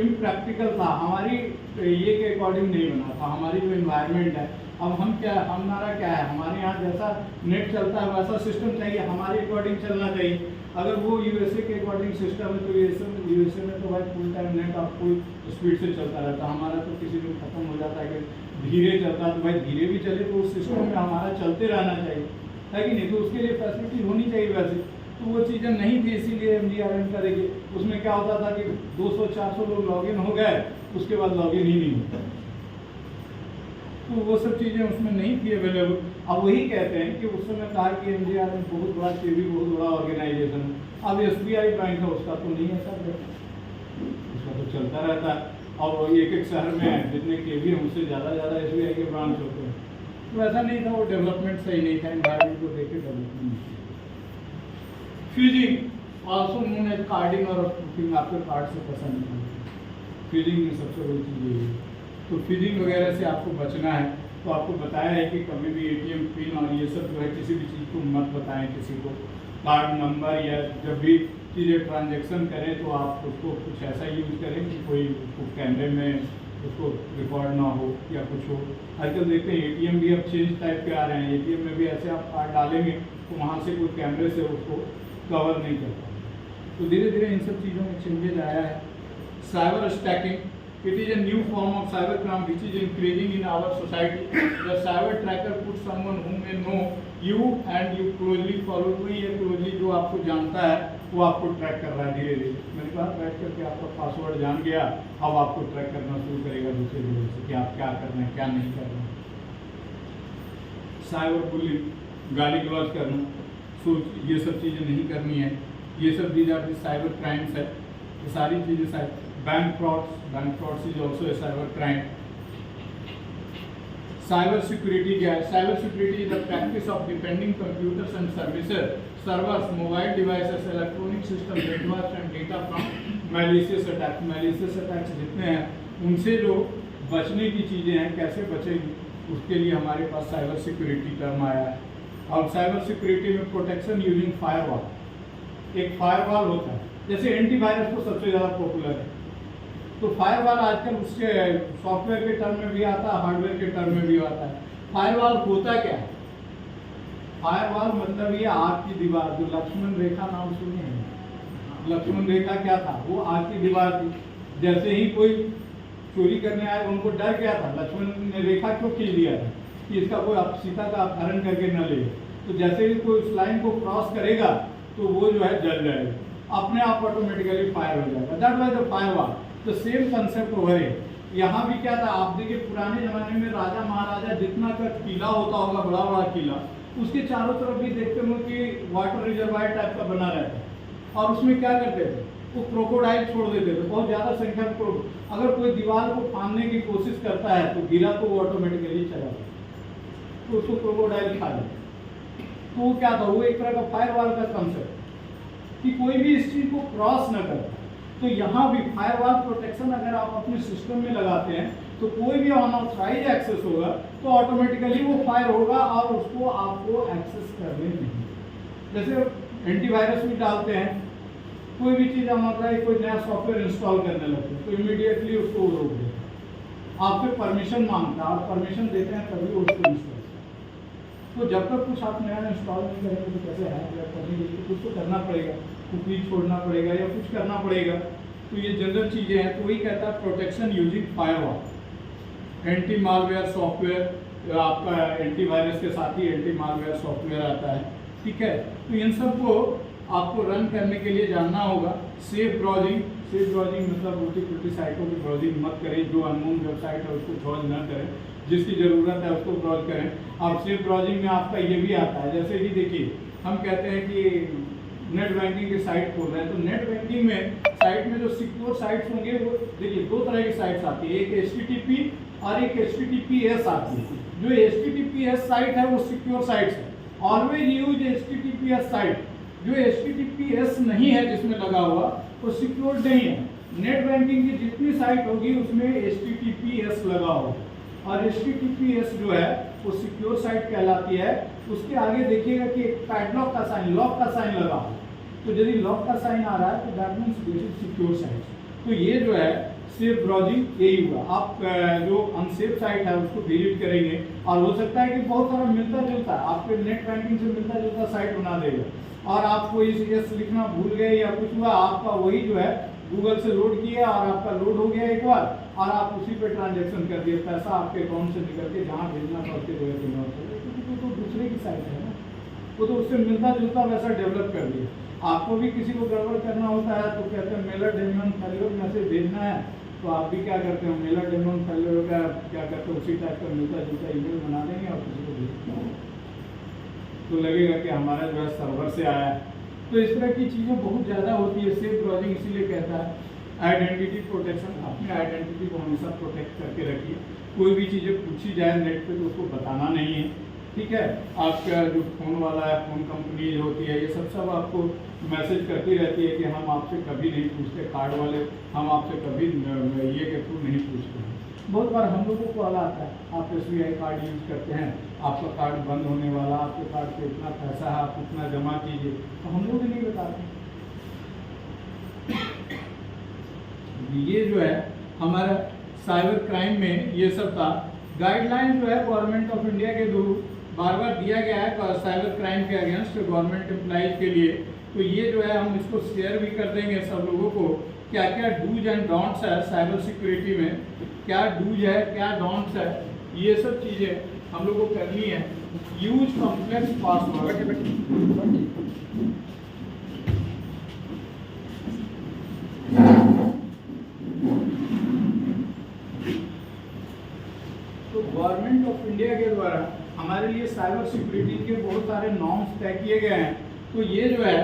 इम्प्रैक्टिकल था, हमारी ये के अकॉर्डिंग नहीं बना था। हमारी जो इन्वायरमेंट है, अब हम क्या, हमारा क्या है, हमारे यहाँ जैसा नेट चलता है वैसा सिस्टम चाहिए, हमारे अकॉर्डिंग चलना चाहिए। अगर वो USA के अकॉर्डिंग सिस्टम है, तो USA में तो भाई फुल टाइम नेट आप फुल स्पीड से चलता रहता है। हमारा तो किसी दिन खत्म हो जाता है कि धीरे चलता है, तो भाई धीरे भी चले तो उस सिस्टम में हमारा चलते रहना चाहिए, है कि नहीं। तो उसके लिए फैसिलिटी होनी चाहिए वैसे, तो वो चीज़ें नहीं थी। इसीलिए MDRN का देखिए, उसमें क्या होता था कि 200-400 लोग लॉगिन हो गए, उसके बाद लॉगिन ही नहीं होता। तो वो सब चीज़ें उसमें नहीं थी अवेलेबल। अब वही कहते हैं कि उस समय कहा कि MDRN बहुत बड़ा केवी, बहुत बड़ा ऑर्गेनाइजेशन है। अब SBI बैंक है, उसका तो नहीं है सर, उसका तो चलता रहता है। और एक शहर में जितने केवी हैं उससे ज़्यादा SBI के ब्रांच होते हैं। तो ऐसा नहीं था, वो डेवलपमेंट सही नहीं था, एनवायरमेंट को देख के development. Fusing also known as carding or spoofing, आपके कार्ड से पसंद नहीं। फ्यूजिंग में सबसे बड़ी चीज़ यही है। तो फ्यूजिंग वगैरह से आपको बचना है। तो आपको बताया है कि कभी भी ATM पिन और ये सब जो है किसी भी चीज़ को मत बताएं किसी को। कार्ड नंबर या जब भी चीज़ें ट्रांजेक्शन करें तो आप उसको कुछ ऐसा यूज करें कि कोई उसको कैमरे में उसको रिकॉर्ड ना हो या कुछ हो। आजकल देखते हैं ATM भी अब चेंज टाइप के आ रहे हैं, ATM में भी ऐसे आप कार्ड डालेंगे तो वहाँ से कोई कैमरे से उसको कवर नहीं करता। तो धीरे धीरे इन सब चीज़ों में चेंजेज आया है। Cyber stacking, it is a new form of cyber crime which is increasing in our society. The cyber tracker puts someone who may know you and you closely follow, कोई ये closely जो आपको जानता है वो आपको ट्रैक कर रहा है धीरे धीरे। मैंने कहा ट्रैक करके आपका पासवर्ड जान गया, अब आपको ट्रैक करना शुरू करेगा दूसरे लोगों से कि आप क्या कर रहे हैं, क्या नहीं कर रहे हैं। साइबर बुलिंग, गाली गलौज करना, ये सब चीज़ें नहीं करनी है। ये सब these are the cyber crimes है, ये सारी चीज़ें। Bank frauds is also a cyber crime. Cyber security क्या है? Cyber security is the practice of defending computers and services, servers, mobile devices, electronic system, network and data from malicious attacks. Malicious attacks जितने हैं उनसे जो बचने की चीज़ें हैं, कैसे बचेंगी, उसके लिए हमारे पास साइबर सिक्योरिटी टर्म आया है। और साइबर सिक्योरिटी में प्रोटेक्शन यूजिंग फायरवॉल, एक फायरवॉल होता है, जैसे एंटीवायरस तो सबसे ज़्यादा पॉपुलर है। तो फायरवॉल आजकल उसके सॉफ्टवेयर के टर्म में भी आता है, हार्डवेयर के टर्म में भी आता है। फायरवॉल होता क्या है? फायरवॉल मतलब ये आग की दीवार, जो लक्ष्मण रेखा नाम सुने हैं, लक्ष्मण रेखा क्या था? वो आग की दीवार थी। जैसे ही कोई चोरी करने आए उनको डर क्या था? लक्ष्मण ने रेखा क्यों खींच दिया था कि इसका कोई सीता का अपहरण करके न ले। तो जैसे ही कोई उस लाइन को क्रॉस करेगा तो वो जो है जल जाएगा, अपने आप ऑटोमेटिकली फायर हो जाएगा। That was the firewall. The same concept over here. यहाँ भी क्या था, आप देखिए पुराने जमाने में राजा महाराजा जितना का किला होता होगा, बड़ा बड़ा किला, उसके चारों तरफ भी देखते हो कि वाटर रिजर्वायर टाइप का बना रहता है, और उसमें क्या करते थे, वो क्रोकोडाइल छोड़ देते थे, बहुत ज़्यादा संख्या में। अगर कोई दीवार को फाड़ने की कोशिश करता है तो गिरा तो वो ऑटोमेटिकली चला जाता, तो उसको क्रोकोडाइल खा जाता। तो वो क्या था, वो एक तरह का फायरवॉल का कंसेप्ट कि कोई भी इस चीज़ को क्रॉस न कर। तो यहाँ भी फायरवॉल प्रोटेक्शन अगर आप अपने सिस्टम में लगाते हैं तो कोई भी अनऑथराइज एक्सेस होगा तो ऑटोमेटिकली वो फायर होगा और उसको आपको एक्सेस करने नहीं। जैसे एंटीवायरस भी डालते हैं, कोई भी चीज़ अनऑथराइज कोई नया सॉफ्टवेयर इंस्टॉल करने लगते हैं तो इमीडिएटली उसको रोक देते, आपसे परमिशन मांगता है, आप परमिशन देते हैं तभी वो उसको इंस्टॉल। तो जब तक कुछ आप नया इंस्टॉल नहीं करेंगे तो कैसे हैक करेंगे, तो कुछ तो करना पड़ेगा, कुकीज छोड़ना पड़ेगा या कुछ करना पड़ेगा। तो ये जनरल चीज़ें हैं। तो वही कहता है protection using firewall, anti malware software, आपका एंटीवायरस के साथ ही एंटी मालवेयर सॉफ्टवेयर आता है, ठीक है। तो इन सब को आपको रन करने के लिए जानना होगा। सेफ ब्राउजिंग, सेफ ब्राउजिंग मतलब उल्टी साइटों की ब्राउजिंग मत करें, जो अननोन वेबसाइट है उसको ब्राउज न करें, जिसकी ज़रूरत है उसको ब्राउज करें। अब सेफ ब्राउजिंग में आपका ये भी आता है, जैसे कि देखिए हम कहते हैं कि नेट बैंकिंग की साइट खोल रहे हैं, तो नेट बैंकिंग में साइट में जो सिक्योर साइट्स होंगे वो देखिए दो तरह की साइट्स आती है, एक HTTP और एक HTTPS आती है। जो HTTPS साइट है वो सिक्योर साइट्स है, ऑलवेज यूज HTTPS साइट। जो HTTPS नहीं है जिसमें लगा हुआ वो सिक्योर नहीं है। नेट बैंकिंग की जितनी साइट होगी उसमें HTTPS लगा होगा, और HTTPS जो है वो सिक्योर साइट कहलाती है। उसके आगे देखिएगा कि एक पैडलॉक का साइन, लॉक का साइन लगा हो, तो यदि लॉक का साइन आ रहा है तो that means this is secure site. तो ये जो है सेफ ब्राउजिंग यही हुआ। आप जो अनसेफ साइट है उसको विजिट करेंगे, और हो सकता है कि बहुत सारा मिलता जुलता है आपके नेट बैंकिंग से मिलता जुलता साइट बना देगा, और आप कोई CS लिखना भूल गए या कुछ हुआ, आपका वही जो है गूगल से लोड किया और आपका लोड हो गया एक बार, और आप उसी पे ट्रांजैक्शन कर दिए, पैसा आपके अकाउंट से निकल के जहाँ भेजना था उसके जगह देना होता है, क्योंकि तो दूसरे की साइट है ना, वो तो उससे मिलता जुलता वैसा डेवलप कर दिया। आपको भी किसी को गड़बड़ करना होता है तो कहते हैं मेलर डेमन फेल्योर मैसेज भेजना है, तो आप भी क्या करते हो, मेलर डेमन फेल्योर का क्या करते हो, उसी टाइप का मिलता जुलता ईमेल बना देंगे और किसी को भेजना तो लगेगा कि हमारा जो है सर्वर से आया है। तो इस तरह की चीज़ें बहुत ज़्यादा होती है। सेफ ब्राउजिंग इसीलिए कहता है आइडेंटिटी प्रोटेक्शन, अपने आइडेंटिटी को हमेशा प्रोटेक्ट करके रखिए। कोई भी चीज़ें पूछी जाए नेट पे तो उसको बताना नहीं है, ठीक है। आपका जो फ़ोन वाला है, फ़ोन कंपनी जो होती है, ये सब आपको मैसेज करती रहती है कि हम आपसे कभी नहीं पूछते, कार्ड वाले हम आपसे कभी ये के थ्रू नहीं पूछते हैं। बहुत बार हम लोगों को कॉल आता है, आप SBI कार्ड यूज करते हैं, आपका कार्ड बंद होने वाला, आपके कार्ड पे इतना पैसा है, आप इतना जमा कीजिए, तो हम लोग नहीं बताते। ये जो है हमारा साइबर क्राइम में ये सब था। गाइडलाइन जो है गवर्नमेंट ऑफ इंडिया के थ्रू बार बार दिया गया है साइबर क्राइम के अगेंस्ट गवर्नमेंट एम्प्लॉइज के लिए। तो ये जो है हम इसको शेयर भी कर देंगे सब लोगों को, क्या क्या डूज एंड डोंट्स है साइबर सिक्योरिटी में, क्या डूज है क्या डोंट्स है, ये सब चीज़ें हम लोग को करनी है। यूज कॉम्प्लेक्स पासवर्ड, तो गवर्नमेंट ऑफ इंडिया के द्वारा हमारे लिए साइबर सिक्योरिटी के बहुत सारे नॉर्म्स तय किए गए हैं। तो ये जो है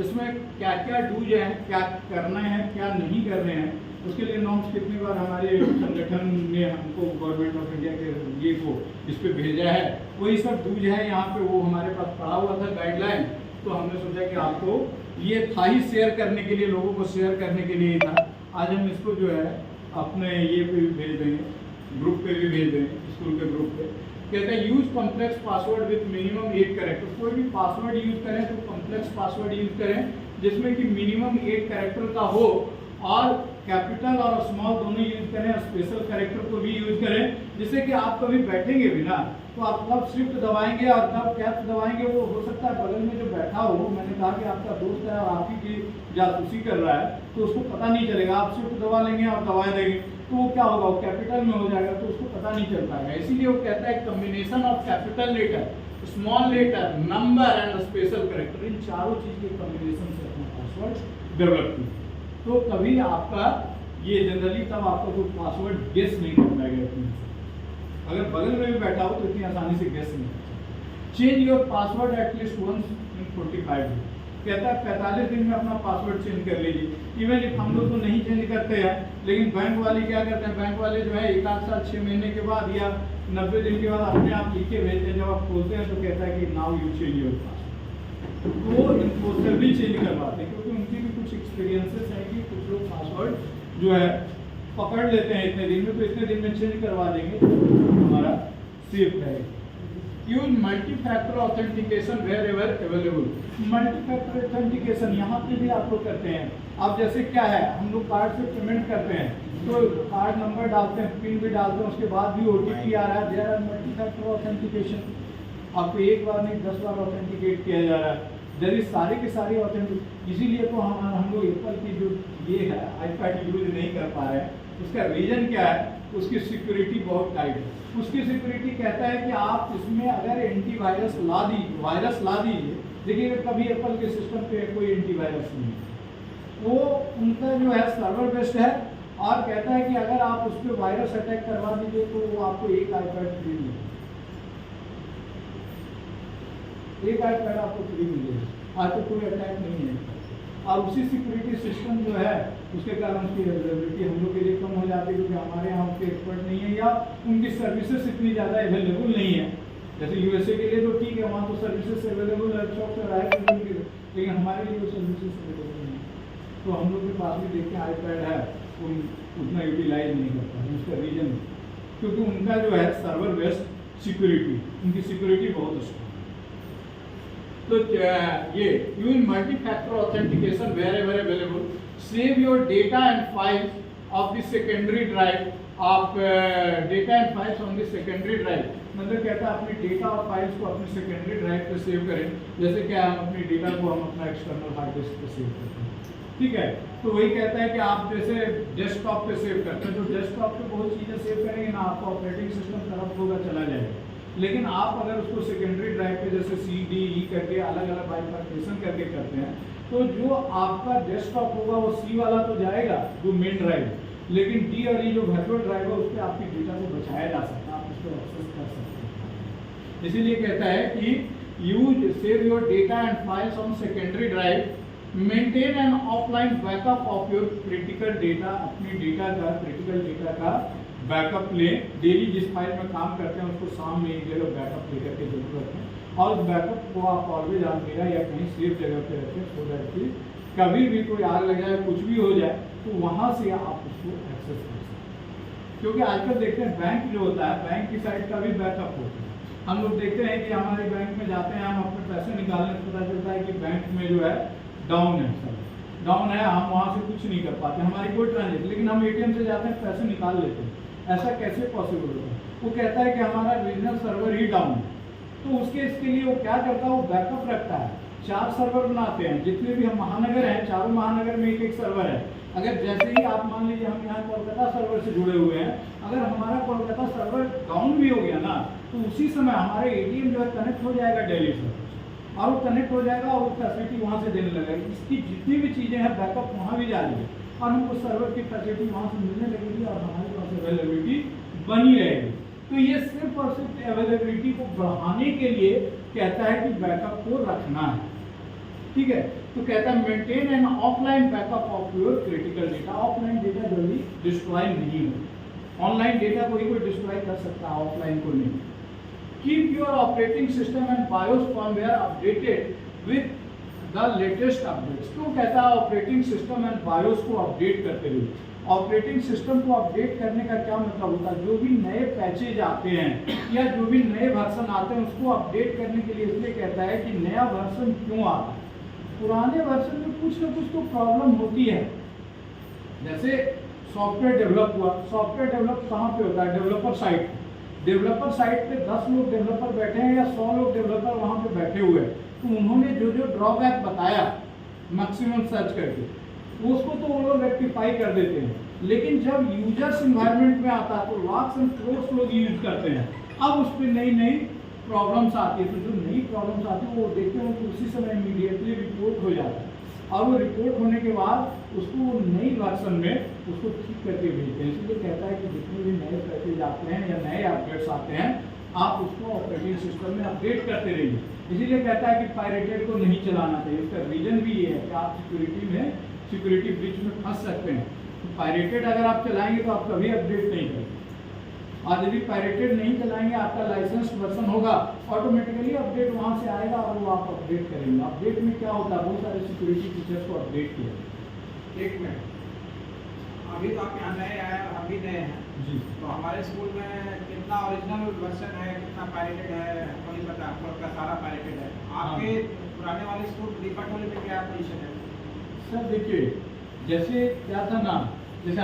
इसमें क्या क्या डूज हैं, क्या करना है क्या नहीं करने हैं, उसके लिए नॉर्म्स कितनी बार हमारे संगठन ने हमको गवर्नमेंट ऑफ इंडिया के ये को इस पे भेजा है, वही सब डूज है यहाँ पे, वो हमारे पास पड़ा हुआ था गाइडलाइन। तो हमने सोचा कि आपको ये था ही शेयर करने के लिए, लोगों को शेयर करने के लिए ही था। आज हम इसको जो है अपने ये पे भी भेज देंगे, ग्रुप पे भी भेज देंगे, स्कूल के ग्रुप पे। कहते हैं use complex password with minimum 8 character. कोई भी पासवर्ड यूज करें तो कॉम्प्लेक्स पासवर्ड यूज करें जिसमें कि मिनिमम 8 कैरेक्टर का हो, और कैपिटल और स्मॉल दोनों यूज करें, स्पेशल कैरेक्टर को भी यूज करें, जिससे कि आप कभी बैठेंगे भी ना तो आप कब शिफ्ट दबाएंगे और कब कैप दबाएंगे वो हो सकता है बगल में जो बैठा हो, मैंने कहा कि आपका दोस्त है और आप ही की जासूसी कर रहा है तो उसको पता नहीं चलेगा। आप शिफ्ट दबा लेंगे और दबा देंगे तो वो क्या होगा, वो कैपिटल में हो जाएगा तो उसको पता नहीं चल पाएगा। इसीलिए वो कहता है combination of capital letter, small letter, number and special character, इन चारों चीज के कॉम्बिनेशन से अपना पासवर्ड डेवलप कीजिए। तो कभी आपका ये जनरली तब आपका कोई पासवर्ड गेस नहीं कर पाएगा इतनी से। अगर बगल में भी बैठा हो तो इतनी आसानी से गेस नहीं कर। Change your password at least once in 45 days, कहता है 45 दिन में अपना पासवर्ड चेंज कर लीजिए। इवन इफ हम लोग तो नहीं चेंज करते हैं, लेकिन बैंक वाले क्या करते हैं, बैंक वाले जो है 1 साल 6 महीने के बाद या 90 दिन के बाद अपने आप लिख के भेजते हैं। जब आप खोलते हैं तो कहता है कि now you change your password, तो वो इन्फोर्सर भी चेंज करवाते हैं, क्योंकि उनकी भी कुछ एक्सपीरियंसेस हैं कि कुछ लोग पासवर्ड जो है पकड़ लेते हैं इतने दिन में, तो इतने दिन में चेंज करवा देंगे तो हमारा सेफ रहेगा। Use multi-factor authentication wherever available. Multi-factor authentication यहाँ पे भी आप लोग करते हैं। अब जैसे क्या है, हम लोग कार्ड से पेमेंट करते हैं तो कार्ड नंबर डालते हैं, पिन भी डालते हैं, उसके बाद भी OTP आ रहा है, देयर आर मल्टी-फैक्टर ऑथेंटिकेशन। आपको एक बार नहीं 10 बार ऑथेंटिकेट किया जा रहा है। देयर इज सारे के सारे ऑथेंटिक। इसीलिए तो हम लोग एप्पल की जो ये है आईपैड यूज नहीं कर पा रहे हैं। उसका रीजन क्या है, उसकी सिक्योरिटी बहुत टाइट है। उसकी सिक्योरिटी कहता है कि आप इसमें अगर एंटीवायरस ला दीजिए, देखिए कभी एप्पल के सिस्टम पे कोई एंटीवायरस नहीं है, वो उनका जो है सर्वर बेस्ड है, और कहता है कि अगर आप उस पर वायरस अटैक करवा दीजिए तो वो आपको एक आईपैड फ्री मिलेगा, एक आईपैड आपको फ्री मिलेगा। आज तो कोई अटैक नहीं है, और उसी सिक्योरिटी सिस्टम जो है उसके कारण उसकी अवेलेबिलिटी हम लोग के लिए कम हो जाती है, क्योंकि हमारे यहाँ उसके एक्सपर्ट नहीं है या उनकी सर्विसेज इतनी ज़्यादा अवेलेबल नहीं है। जैसे USA के लिए तो ठीक है, वहाँ तो सर्विसेज अवेलेबल है, सॉफ्टवेयर आए, लेकिन हमारे लिए वो सर्विसेज अवेलेबल नहीं है। तो हम लोग के पास भी देखते हैं आईपैड है, वो उतना यूटिलाइज नहीं करता है। उसका रीजन क्योंकि उनका जो है सर्वर बेस्ड सिक्योरिटी, उनकी सिक्योरिटी बहुत स्ट्रॉन्ग। तो ये use multi-factor authentication wherever available, save your data and files of the secondary drive. आप data and files on the secondary drive, मतलब कहता है अपनी डेटा और फाइल्स को अपनी सेकेंडरी ड्राइव पे सेव करें। जैसे क्या हम अपनी डेटा को हम अपना एक्सटर्नल हार्ड डिस्क पे सेव करते हैं, ठीक है। तो वही कहता है कि आप जैसे डेस्कटॉप पे सेव करते हैं, तो डेस्कटॉप पे बहुत चीज़ें सेव करेंगे ना, आपका ऑपरेटिंग सिस्टम करप्ट होगा, चला जाएगा। लेकिन आप अगर उसको सेकेंडरी ड्राइव पे जैसे C/D/E करके अलग अलग बाइफर्केशन करके करते हैं, तो जो आपका डेस्कटॉप होगा वो C वाला तो जाएगा जो मेन ड्राइव, लेकिन D और E जो वर्चुअल ड्राइव है उस पर आपकी डेटा को बचाया जा सकता है, आप उसको एक्सेस कर सकते हैं। इसीलिए कहता है कि use save your data and files on secondary drive, maintain an offline backup of your critical data. अपनी डेटा का, क्रिटिकल डेटा का बैकअप लें। डेली जिस फाइल में काम करते हैं उसको शाम में एक जगह बैकअप लेकर के जरूरत है, और उस बैकअप को आप ऑलवेज अलमीरा या कहीं सेफ जगह पे रखें, सो दैट कि कभी भी कोई आग लग जाए, कुछ भी हो जाए, तो वहाँ से आप उसको एक्सेस कर सकते हैं। क्योंकि आजकल देखते हैं बैंक जो होता है, बैंक की साइड का भी बैकअप होता है। हम लोग देखते हैं कि हमारे बैंक में जाते हैं, हम अपने पैसे निकालने से पता चलता है कि बैंक में जो है डाउन है, सब डाउन है, हम वहाँ से कुछ नहीं कर पाते, हमारी कोई ट्रांजेक्शन, लेकिन हम ATM से जाते हैं, पैसे निकाल लेते हैं। ऐसा कैसे पॉसिबल होगा? वो कहता है कि हमारा रीजनल सर्वर ही डाउन है। तो इसके लिए वो क्या करता है, वो बैकअप रखता है। 4 सर्वर बनाते हैं, जितने भी हम महानगर हैं, चारों महानगर में एक सर्वर है। अगर जैसे ही आप मान लीजिए हम यहाँ कोलकाता सर्वर से जुड़े हुए हैं, अगर हमारा कोलकाता सर्वर डाउन भी हो गया ना, तो उसी समय हमारे ATM जो है कनेक्ट हो जाएगा दिल्ली से, और वो कनेक्ट हो जाएगा और फैसिलिटी वहाँ से देने लगेगा। इसकी जितनी भी चीज़ें हैं बैकअप वहाँ भी जा रही है, और हमको सर्वर की फैसिलिटी वहाँ से मिलने लगेगी, और हमारे पास अवेलेबिलिटी बनी रहेगी। तो ये सिर्फ और सिर्फ अवेलेबिलिटी को बढ़ाने के लिए कहता है कि बैकअप को रखना है, ठीक है। तो कहता है maintain an offline backup of your critical data. Offline data जल्दी डिस्ट्रॉय नहीं हो, ऑनलाइन डेटा को ही कोई डिस्ट्रॉय कर सकता है, ऑफलाइन को नहीं। Keep your operating system and BIOS firmware updated with the latest updates. क्यों कहता है ऑपरेटिंग सिस्टम एंड बायोस को अपडेट करते हुए? ऑपरेटिंग सिस्टम को अपडेट करने का क्या मतलब होता है? जो भी नए पैचेज आते हैं या जो भी नए वर्जन आते हैं उसको अपडेट करने के लिए इसलिए कहता है कि नया वर्जन क्यों आता है। पुराने वर्जन में कुछ ना कुछ तो प्रॉब्लम होती है। जैसे सॉफ्टवेयर डेवलप हुआ, सॉफ्टवेयर डेवलप कहाँ पे होता है? Developer site. डेवलपर साइट पे 10 लोग डेवलपर बैठे हैं या 100 लोग डेवलपर वहाँ पे बैठे हुए हैं, तो उन्होंने जो जो ड्रॉबैक बताया मैक्सिमम सर्च करके, उसको तो वो लोग रेक्टिफाई कर देते हैं। लेकिन जब यूजर्स इन्वायरमेंट में आता है तो लाख्स एंड करोड़ लोग यूज करते हैं, अब उस पर नई नई प्रॉब्लम्स आती है। तो जो नई प्रॉब्लम्स आती है वो देखते हैं तो उसी समय इमीडिएटली रिपोर्ट हो जाता है। और वो रिपोर्ट होने के बाद उसको वो नई वर्जन में उसको ठीक करके भेजते हैं। इसलिए कहता है कि जितने भी नए पैकेज आते हैं या नए अपडेट्स आते हैं आप उसको ऑपरेटिंग सिस्टम में अपडेट करते रहिए। इसीलिए कहता है कि पायरेटेड को नहीं चलाना चाहिए। इसका रीजन भी ये है कि आप सिक्योरिटी ब्रीच में फंस सकते हैं। तो पायरेटेड अगर आप चलाएंगे तो आप कभी अपडेट नहीं करेंगे, और यदि पायरेटेड नहीं चलाएंगे आपका लाइसेंस वर्जन होगा ऑटोमेटिकली अपडेट वहाँ से आएगा और वो आप अपडेट करेंगे। अपडेट में क्या होता है, बहुत सारे सिक्योरिटी फीचर्स को अपडेट किया। एक मिनट, अभी तो आप यहाँ नए आए और हम भी नए हैं जी, तो हमारे स्कूल में कितना ओरिजिनल वर्जन है, कितना पायरेटेड है, आपको नहीं पता। आपको लगता है सारा पायरेटेड है। आपके पुराने वाले स्कूल डिफॉल्ट वाले में क्या पोजीशन है? सर देखिए जैसे क्या था ना, जैसे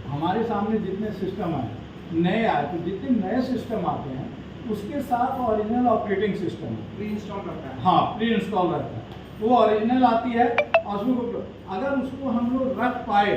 हमारे सामने जितने सिस्टम आए नए आए, तो जितने नए सिस्टम आते हैं उसके साथ original operating system pre install करता है। हाँ प्री इंस्टॉल रहता है, वो ओरिजिनल आती है। और उसको अगर उसको हम लोग रख पाए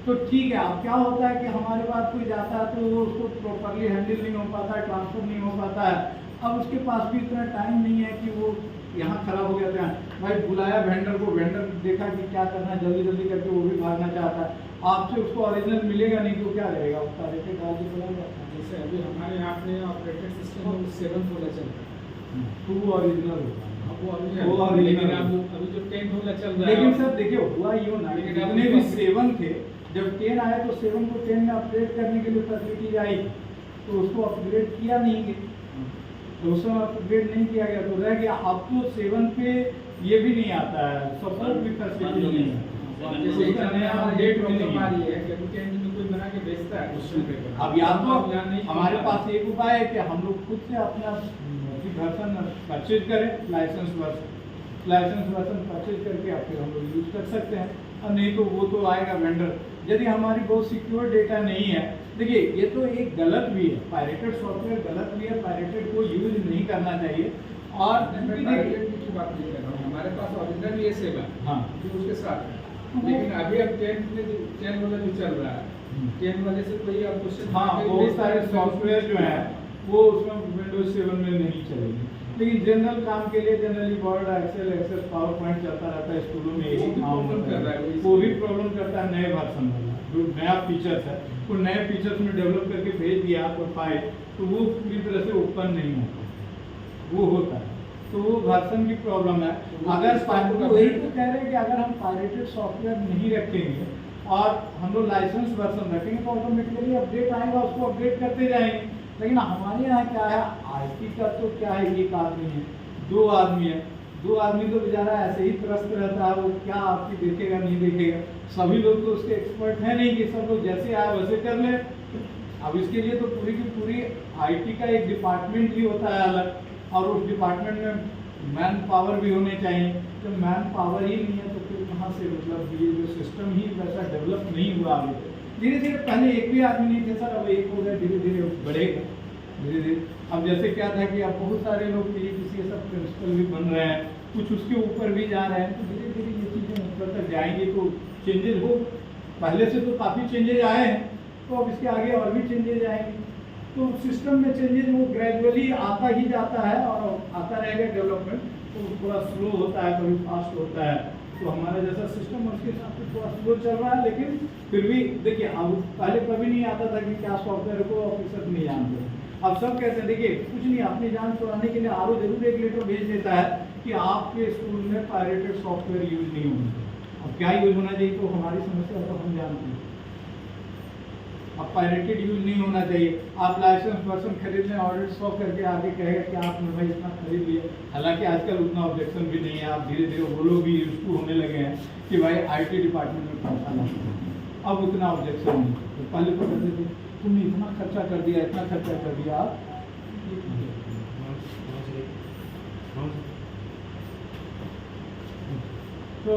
तो ठीक है। अब क्या होता है कि हमारे पास कोई जाता है तो वो उसको प्रॉपरली हैंडल नहीं हो पाता है, ट्रांसफर नहीं हो पाता है। अब उसके पास भी इतना टाइम नहीं है कि वो यहाँ खराब हो गया था भाई, बुलाया वेंडर को, वेंडर देखा कि क्या करना है, जल्दी जल्दी करके वो भी भागना चाहता है। आपसे उसको ओरिजिनल मिलेगा नहीं तो क्या करेगा, उसका रेटेड आगे चला जाता है। जैसे अभी हमारे यहाँ पे ऑपरेटेड सिस्टम 7 वाला चलता है, तो वो ओरिजिनल होता है। अब वो वो अभी original लेकिन है। अभी जो 10 वाला चल रहा है, लेकिन सर देखिए हुआ यूँ ना, लेकिन जितने भी 7 थे जब 10 आया तो 7 को 10 में अपडेट करने के लिए फैसिलिटीज आई, तो उसको अपग्रेड किया नहीं गया, तो उस समय अपग्रेड नहीं किया गया तो रह गया। अब तो 7 पे ये भी नहीं आता है, सपोर्ट भी फैसिलिटी नहीं है। जैसे उसका नया डेट update भी नहीं आ है। रही है कि अभी 10 में कोई बना के बेचता है क्वेश्चन पेपर। अब या तो या नहीं हमारे पास एक उपाय है कि हम लोग खुद से अपना वर्जन परचेज करें, लाइसेंस वर्जन परचेज करके आप फिर हम लोग यूज कर सकते हैं। और नहीं तो वो तो आएगा वेंडर। यदि हमारी बहुत सिक्योर डेटा नहीं है, देखिए ये तो एक गलत भी है, पायरेटेड सॉफ्टवेयर गलत भी है, पायरेटेड को यूज नहीं करना चाहिए। और मैं पायरेटेड की बात नहीं कर रहा हूँ, हमारे पास ओरिजिनल ये सेवा है हाँ जो उसके साथ है। लेकिन अभी अब 10 वाला जो चल रहा है, 10 वाले से कोई अब क्वेश्चन हाँ बहुत सारे सॉफ्टवेयर जो है वो उसमें विंडोज 7 में नहीं चलेगी। लेकिन जनरल काम के लिए generally Word, Excel, PowerPoint चलता रहता है स्कूलों में, यही काम होता है। वो भी प्रॉब्लम करता है नए वर्जन वाला, जो नया फीचर्स है वो नए फीचर्स में डेवलप करके भेज दिया आपको फाइल, तो वो पूरी तरह से ओपन नहीं होता, वो होता है। तो वो वर्जन की प्रॉब्लम है। अगर वही तो कह रहे हैं कि अगर हम पायरेटेड सॉफ्टवेयर नहीं रखेंगे और हम लोग लाइसेंस वर्जन रखेंगे तो ऑटोमेटिकली अपडेट आएगा, उसको अपडेट करते जाएंगे। लेकिन हमारे यहाँ क्या है, आईटी का तो क्या है, एक आदमी है, 2 आदमी है, 2 आदमी तो बेचारा ऐसे ही त्रस्त रहता है, वो क्या आपकी देखेगा नहीं देखेगा। सभी लोग तो उसके एक्सपर्ट हैं नहीं कि सब लोग जैसे आए वैसे कर ले। अब इसके लिए तो पूरी की पूरी आईटी का एक डिपार्टमेंट ही होता है अलग, और उस डिपार्टमेंट में मैन पावर भी होने चाहिए। जब मैन पावर ही नहीं है तो फिर कहाँ से, मतलब ये जो सिस्टम ही वैसा डेवलप नहीं हुआ आगे। धीरे धीरे पहले एक भी आदमी नहीं थे सर, अब एक हो गया, धीरे धीरे बढ़ेगा धीरे धीरे। अब जैसे क्या था कि अब बहुत सारे लोग किसी के सब प्रिंसिपल भी बन रहे हैं, कुछ उसके ऊपर भी जा रहे हैं, तो धीरे धीरे ये चीज़ें ऊपर तक जाएंगी तो चेंजेस हो। पहले से तो काफ़ी चेंजेज आए हैं, तो अब इसके आगे और भी चेंजेज आएंगे। तो सिस्टम में चेंजेस वो ग्रेजुअली आता ही जाता है और आता रहेगा डेवलपमेंट, तो थोड़ा स्लो होता है, कभी फास्ट होता है। तो हमारा जैसा सिस्टम उसके हिसाब से थोड़ा स्लो चल रहा है, लेकिन फिर भी देखिए अब पहले कभी नहीं आता था कि क्या सॉफ्टवेयर को ऑफिसर नहीं जानते। अब सब कहते हैं देखिए कुछ नहीं, अपनी जान छुड़ाने के लिए आरओ जरूर एक लेटर भेज देता है कि आपके स्कूल में पायरेटेड सॉफ्टवेयर यूज नहीं होना। अब क्या यूज होना चाहिए, तो हमारी समस्या तो हम जानते हैं। अब पायरेटेड यूज नहीं होना चाहिए। आप लाइसेंस वर्जन खरीद लें, ऑडिट 100 करके आगे कहेगा कि आपने भाई इतना खरीद लिया। हालांकि आजकल उतना ऑब्जेक्शन भी नहीं है, आप धीरे धीरे वो लोग भी यूज टू होने लगे हैं कि भाई आईटी डिपार्टमेंट में पैसा लगता, अब उतना ऑब्जेक्शन नहीं। तो पहले तो कहते थे तुमने इतना खर्चा कर दिया, इतना खर्चा कर दिया। आप तो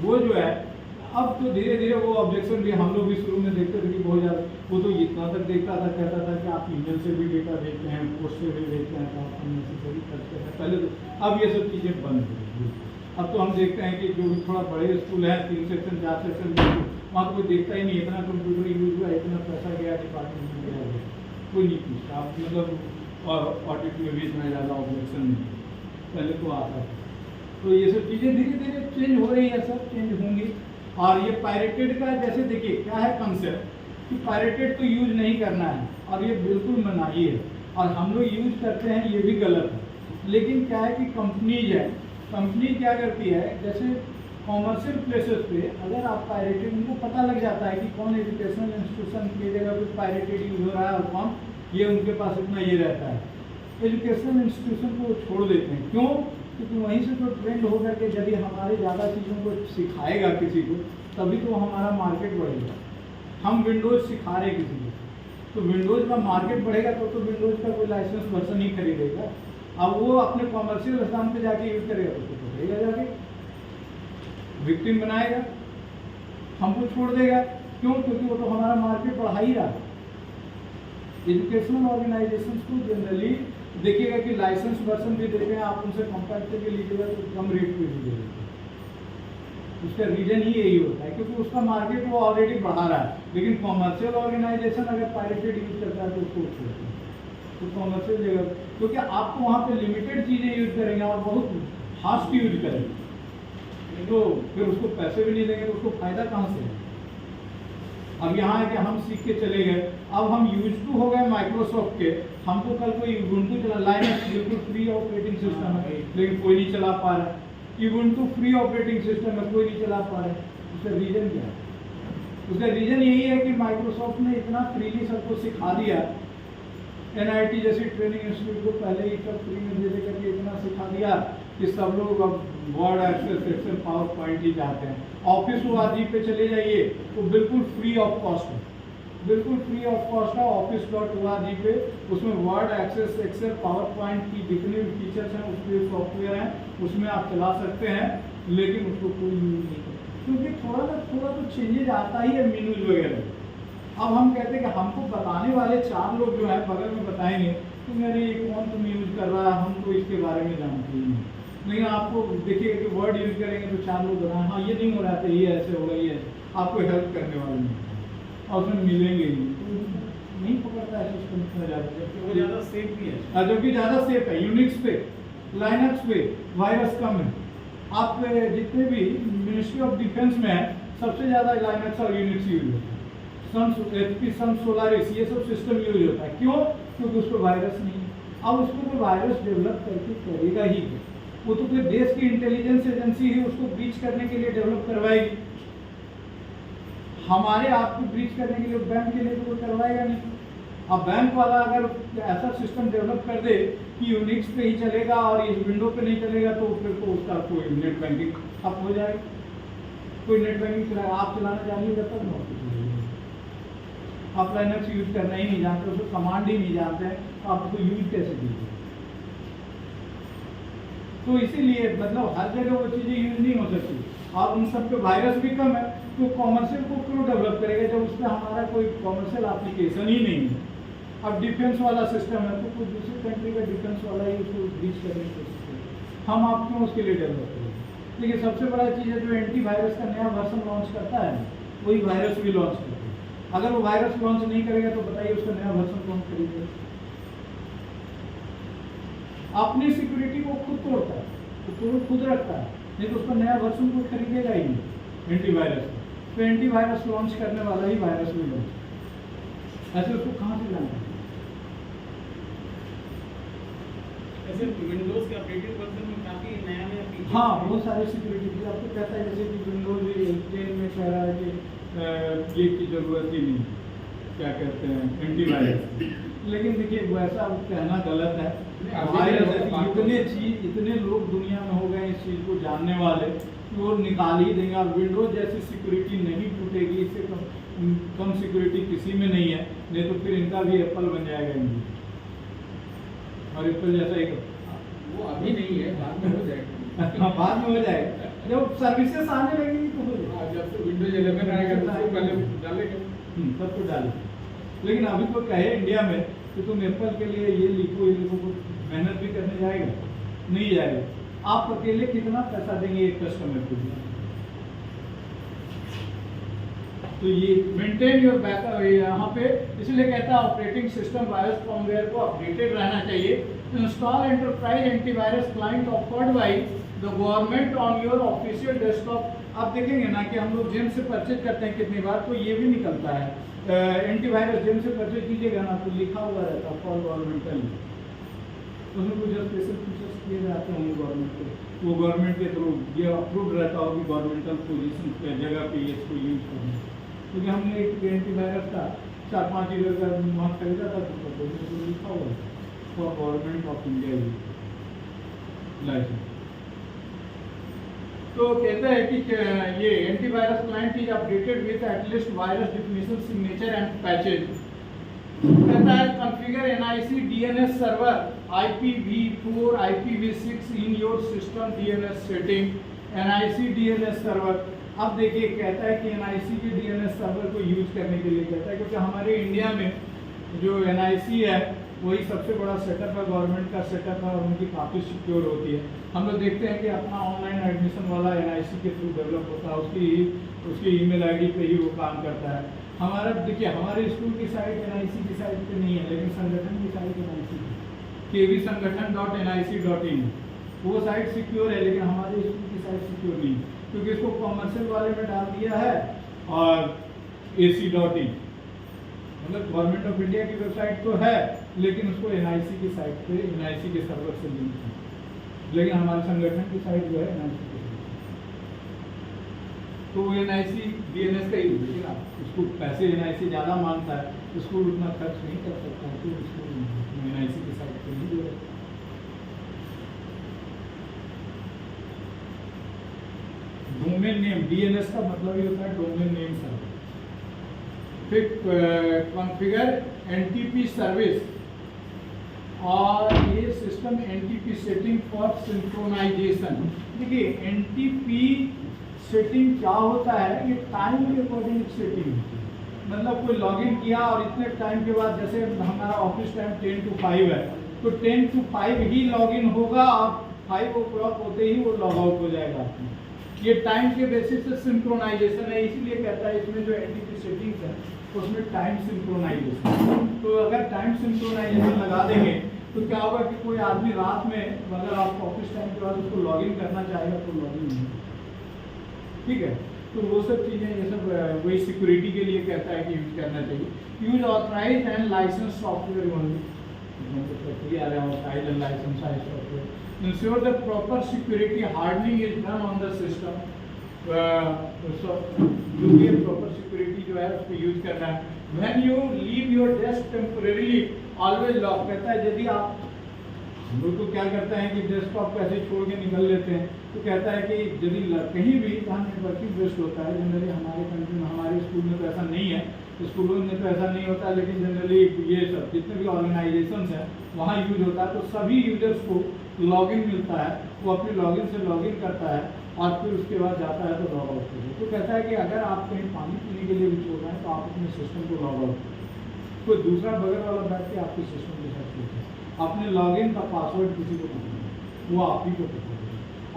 वो जो है अब तो धीरे धीरे वो ऑब्जेक्शन भी हम लोग भी शुरू में देखते थे कि बहुत ज़्यादा, वो तो इतना तक देखता था, कहता था कि आप ईमेल से भी डेटा भेजते हैं, पोस्ट से भी भेजते हैं, तो आप अननेसेसरी खर्च करते हैं पहले तो। अब ये सब चीज़ें बंद हो गई। अब तो हम देखते हैं कि जो भी थोड़ा बड़े स्कूल हैं, 3 सेक्शन 4 सेक्शन वहाँ तो कोई देखता ही नहीं, इतना कंप्यूटर यूज हुआ, इतना पैसा गया डिपार्टमेंट में गया, कोई नहीं पूछता। आप मतलब और ऑडिट में भी इतना ज़्यादा ऑब्जेक्शन नहीं, पहले तो आता था। तो ये सब चीज़ें धीरे धीरे चेंज हो रही है, सब चेंज होंगी। और ये पायरेटेड का जैसे देखिए क्या है कंसेप्ट कि पायरेटेड तो यूज नहीं करना है और ये बिल्कुल मनाही है और हम लोग यूज करते हैं, ये भी गलत है। लेकिन क्या है कि कंपनीज है, कंपनी क्या करती है जैसे कॉमर्शियल प्लेसेस पे अगर आप पायरेटेड, उनको पता लग जाता है कि कौन एजुकेशनल इंस्टीट्यूशन की जगह कुछ पायरेटेड यूज हो रहा है और कौन, ये उनके पास इतना ये रहता है, एजुकेशनल इंस्टीट्यूशन को छोड़ देते हैं। क्यों? क्योंकि वहीं से जो ट्रेंड होकर के यदि हमारे ज़्यादा चीज़ों को सिखाएगा किसी को, तभी तो हमारा मार्केट बढ़ेगा। हम विंडोज़ सिखा रहे किसी को, तो विंडोज़ का मार्केट बढ़ेगा तो विंडोज़ का कोई लाइसेंस वर्जन ही खरीदेगा। अब वो अपने कॉमर्शियल स्थान पे जाके यूज करेगा तो उसको पकड़ेगा, जाके विक्टिम बनाएगा, हमको छोड़ देगा। क्यों? क्योंकि वो तो हमारा मार्केट बढ़ा ही रहा है। एजुकेशनल ऑर्गेनाइजेशंस को जनरली देखिएगा कि लाइसेंस वर्जन भी देते हैं, आप उनसे कंपेयर करके लीजिएगा तो कम रेट पे भी देते हैं। उसका रीजन ही यही होता है क्योंकि उसका मार्केट वो ऑलरेडी बढ़ा रहा है। लेकिन कॉमर्शियल ऑर्गेनाइजेशन अगर पायरेटेड यूज करता है तो उसको छोड़ते हैं, तो कॉमर्शियल जगह, क्योंकि आपको वहाँ पे लिमिटेड चीज़ें यूज करेंगे और बहुत फास्ट यूज करेंगे, तो फिर उसको पैसे भी नहीं देंगे तो उसको फायदा कहाँ से है? अब यहाँ है कि हम सीख के चले गए, अब हम यूज टू हो गए माइक्रोसॉफ्ट के, हमको कल कोई ubuntu चला, लाइनक्स बिल्कुल फ्री ऑपरेटिंग सिस्टम है लेकिन कोई नहीं चला पा रहा है। ubuntu फ्री ऑपरेटिंग सिस्टम है, कोई नहीं चला पा रहा है। उसका रीजन क्या है? उसका रीजन यही है कि माइक्रोसॉफ्ट ने इतना फ्रीली सबको सिखा दिया, NIT जैसी ट्रेनिंग इंस्टीट्यूट को पहले ही सब फ्री में दे दे करके इतना सिखा दिया कि सब लोग अब word, excel, excel, PowerPoint ही चाहते हैं। ऑफिस ORG पे चले जाइए तो बिल्कुल फ्री ऑफ कॉस्ट है, बिल्कुल फ्री ऑफ कॉस्ट है office.org पे। उसमें Word, Access, Excel, PowerPoint की जितने भी फीचर्स हैं, उसके सॉफ्टवेयर हैं, उसमें आप चला सकते हैं, लेकिन उसको कोई यूज नहीं करता क्योंकि थोड़ा तो चेंजेज आता ही है मेनूज वगैरह। अब हम कहते हैं कि हमको बताने वाले 4 लोग जो है बगल में बताएंगे कि मेरे ये कौन तुम यूज कर रहा है, हम तो इसके बारे में जानते ही नहीं। लेकिन आपको देखिएगा कि वर्ड यूज करेंगे तो 4 लोग बताएं हाँ ये नहीं हो रहा था, ये ऐसे होगा, ये आपको हेल्प करने वाले नहीं और उसमें मिलेंगे ही नहीं पकड़ता है सिस्टम में ज़्यादा, वो ज़्यादा सेफ भी है, जो कि ज़्यादा सेफ है। यूनिक्स पे, लाइनक्स पे वायरस कम है। आप जितने भी मिनिस्ट्री ऑफ डिफेंस में है सबसे ज़्यादा लाइनक्स और यूनिक्स यूज होता है। HP, Sun, Solaris ये सब सिस्टम यूज होता है। क्यों? क्योंकि उस पर वायरस नहीं है। अब उसको कोई वायरस डेवलप करके करेगा ही, वो तो कोई देश की इंटेलिजेंस एजेंसी है उसको ब्रीच करने के लिए डेवलप करवाएगी। हमारे आपको ब्रीच करने के लिए बैंक के लिए तो वो करवाएगा नहीं। अब बैंक वाला अगर ऐसा सिस्टम डेवलप कर दे कि यूनिक्स पे ही चलेगा और इस विंडो पे नहीं चलेगा तो फिर तो उसका कोई नेट बैंकिंग ठप हो जाएगा। कोई नेट बैंकिंग चलाए, आप चलाना जानिएगा तब ना, आप लाइनक्स यूज करना ही नहीं जानते, उसको कमांड ही नहीं जानते हैं, आप उसको यूज कैसे कीजिए? तो इसीलिए मतलब हर जगह वो चीज़ें यूज नहीं हो सकती और उन सब पे वायरस भी कम है। तो कॉमर्शियल को क्यों डेवलप करेगा जब उस पर हमारा कोई कॉमर्शियल एप्लीकेशन ही नहीं है? अब डिफेंस वाला सिस्टम है तो कोई दूसरी कंट्री का डिफेंस वाला ही उसको ब्रीच करने की कोशिश करेगा, हम आप क्यों उसके लिए डेवलप करेंगे? लेकिन सबसे बड़ा चीज़ है जो एंटीवायरस का नया वर्जन लॉन्च करता है वही वायरस भी लॉन्च करता है। अगर वो वायरस लॉन्च नहीं करेगा तो बताइए उसका नया वर्जन कौन खरीदेगा? अपनी सिक्योरिटी को खुद तोड़ता है, तो खुद रखता है, नहीं तो उसका नया वर्जन कोई खरीदेगा ही नहीं एंटीवायरस का। तो एंटीवायरस लॉन्च करने वाला ही वायरस भी लॉन्च, ऐसे उसको कहाँ से लाना है? ऐसे विंडोज के अपडेटेड वर्जन में काफी नया फीचर, हाँ बहुत सारे सिक्योरिटी आपको कहता है जैसे कि विंडोज 10 में कह रहा है कि ये की जरूरत ही नहीं, क्या कहते हैं एंटीवायरस। लेकिन देखिए वैसा कहना गलत है। वायरस इतने लोग दुनिया में हो गए इस चीज़ को जानने वाले कि वो निकाल ही देंगे। और विंडोज जैसी सिक्योरिटी नहीं टूटेगी, इससे कम सिक्योरिटी किसी में नहीं है, नहीं तो फिर इनका भी एप्पल बन जाएगा इनकी, और एप्पल जैसा एक वो अभी नहीं है, बाद में हो जाएगा। बाद में हो जाएगा, जब सर्विसेज आने लगेगी तो हो जाएगा। जब तो विंडोज 11 आएगा तो उसको पहले डालेंगे, तब तो डालेंगे। लेकिन अभी तो कहे इंडिया में कि तुम एप्पल के लिए ये लिखो को मेहनत भी करने जाएगा, नहीं जाएगा। आप अकेले कितना पैसा देंगे एक कस्टमर को? तो ये मेंटेन योर बैकअप यहाँ पे इसलिए कहता है ऑपरेटिंग सिस्टम वायरस फॉर्मवेयर को अपडेटेड रहना चाहिए Install enterprise antivirus client offered by the government on your official desktop. आप देखेंगे ना कि हम लोग जेम से परचेज करते हैं कितनी बार, तो ये भी निकलता है एंटीवायरस जेम से परचेज कीजिएगा ना तो लिखा हुआ रहता है फॉर गवर्नमेंटल, उसमें कुछ स्पेशल फीचर्स किए जाते हैं गवर्नमेंट के, वो गवर्नमेंट के थ्रू ये अप्रूव रहता हो कि गवर्नमेंटल पोजीशन पे जगह पे ये इसको यूज करना। क्योंकि हमने एक एंटीवायरस का 4-5 यूरो का वहाँ खरीदा था तो लिखा हुआ था for government of India license. तो कहता है कि ये antivirus client is updated with at least virus definition signature and patches. कहता है configure NIC DNS server IPv4 IPv6 in your system DNS setting. NIC DNS server, अब देखिए कहता है कि NIC के DNS सर्वर को यूज करने के लिए कहता है, क्योंकि हमारे इंडिया में जो NIC है वही सबसे बड़ा सेटअप है, गवर्नमेंट का सेटअप है और उनकी काफ़ी सिक्योर होती है। हम लोग देखते हैं कि अपना ऑनलाइन एडमिशन वाला NIC के थ्रू डेवलप होता है, उसकी ईमेल आईडी पे ही वो काम करता है। हमारा देखिए हमारे स्कूल की साइट NIC की साइट पे नहीं है, लेकिन संगठन की साइट NIC kvsangathan.nic.in वो साइट सिक्योर है, लेकिन हमारे स्कूल की साइट सिक्योर नहीं, क्योंकि इसको कॉमर्शियल वाले में डाल दिया है और ac.in मतलब गवर्नमेंट ऑफ इंडिया की वेबसाइट तो है, लेकिन उसको NIC की साइट पे NIC के सर्वर से लिंक है, लेकिन हमारे संगठन की साइट जो है NIC की साइट, तो वो NIC DNS का यूज है ना, उसको पैसे NIC ज़्यादा मांगता है, स्कूल उतना खर्च नहीं कर सकता, तो स्कूल NIC की साइट पे नहीं दे रहा। डोमेन नेम DNS का मतलब ये होता है डोमेन नेम सर्वर। फिर कॉन्फ़िगर NTP सर्विस, और ये system NTP setting for synchronisation. देखिए NTP सेटिंग क्या होता है, ये टाइम के अकॉर्डिंग सेटिंग होती है, मतलब कोई लॉगिन किया और इतने टाइम के बाद, जैसे हमारा ऑफिस टाइम 10 to 5 है, तो 10 to 5 ही लॉगिन होगा और 5 o'clock होते ही वो लॉग आउट हो जाएगा। ये टाइम के बेसिस से सिंक्रोनाइजेशन है, इसीलिए कहता है इसमें जो NTP सेटिंग्स है उसमें टाइम सिंक्रोनाइजेशन। तो अगर टाइम सिंक्रोनाइजेशन लगा देंगे तो क्या होगा कि कोई आदमी रात में अगर आप ऑफिस टाइम के बाद उसको लॉगिन करना चाहेगा तो लॉगिन नहीं, ठीक है। तो वो सब चीज़ें ये सब वही सिक्योरिटी के लिए कहता है कि यूज करना चाहिए। Use authorise and license software only, authorise and license software. Ensure the proper security hardening is done on the system। जो भी प्रॉपर सिक्योरिटी जो है उसको यूज करना है। When you leave your desk temporarily, always lock। कहता है यदि आप, हम लोग तो क्या करते हैं कि डेस्कटॉप को ऐसे छोड़ के निकल लेते हैं, तो कहता है कि यदि कहीं भी जहाँ नेटवर्किंग बेस्ट होता है, जनरली हमारे कंट्री में, हमारे स्कूल में तो ऐसा नहीं है, स्कूलों में तो ऐसा नहीं होता, लेकिन जनरली ये सब जितने भी ऑर्गेनाइजेशंस हैं वहाँ यूज होता है, तो सभी यूजर्स को लॉगिन मिलता है, वो अपने लॉगिन से लॉगिन करता है और फिर उसके बाद जाता है तो लॉग आउट करिए। तो कहता है कि अगर आप कहीं पानी पीने के लिए भी छोड़ रहे हैं तो आप अपने सिस्टम को लॉग आउट करिए, कोई दूसरा बगल वाला बैठ के आपके सिस्टम के साथ खेलते हैं, अपने लॉगिन का पासवर्ड किसी को पता नहीं, वो आप ही को पता है,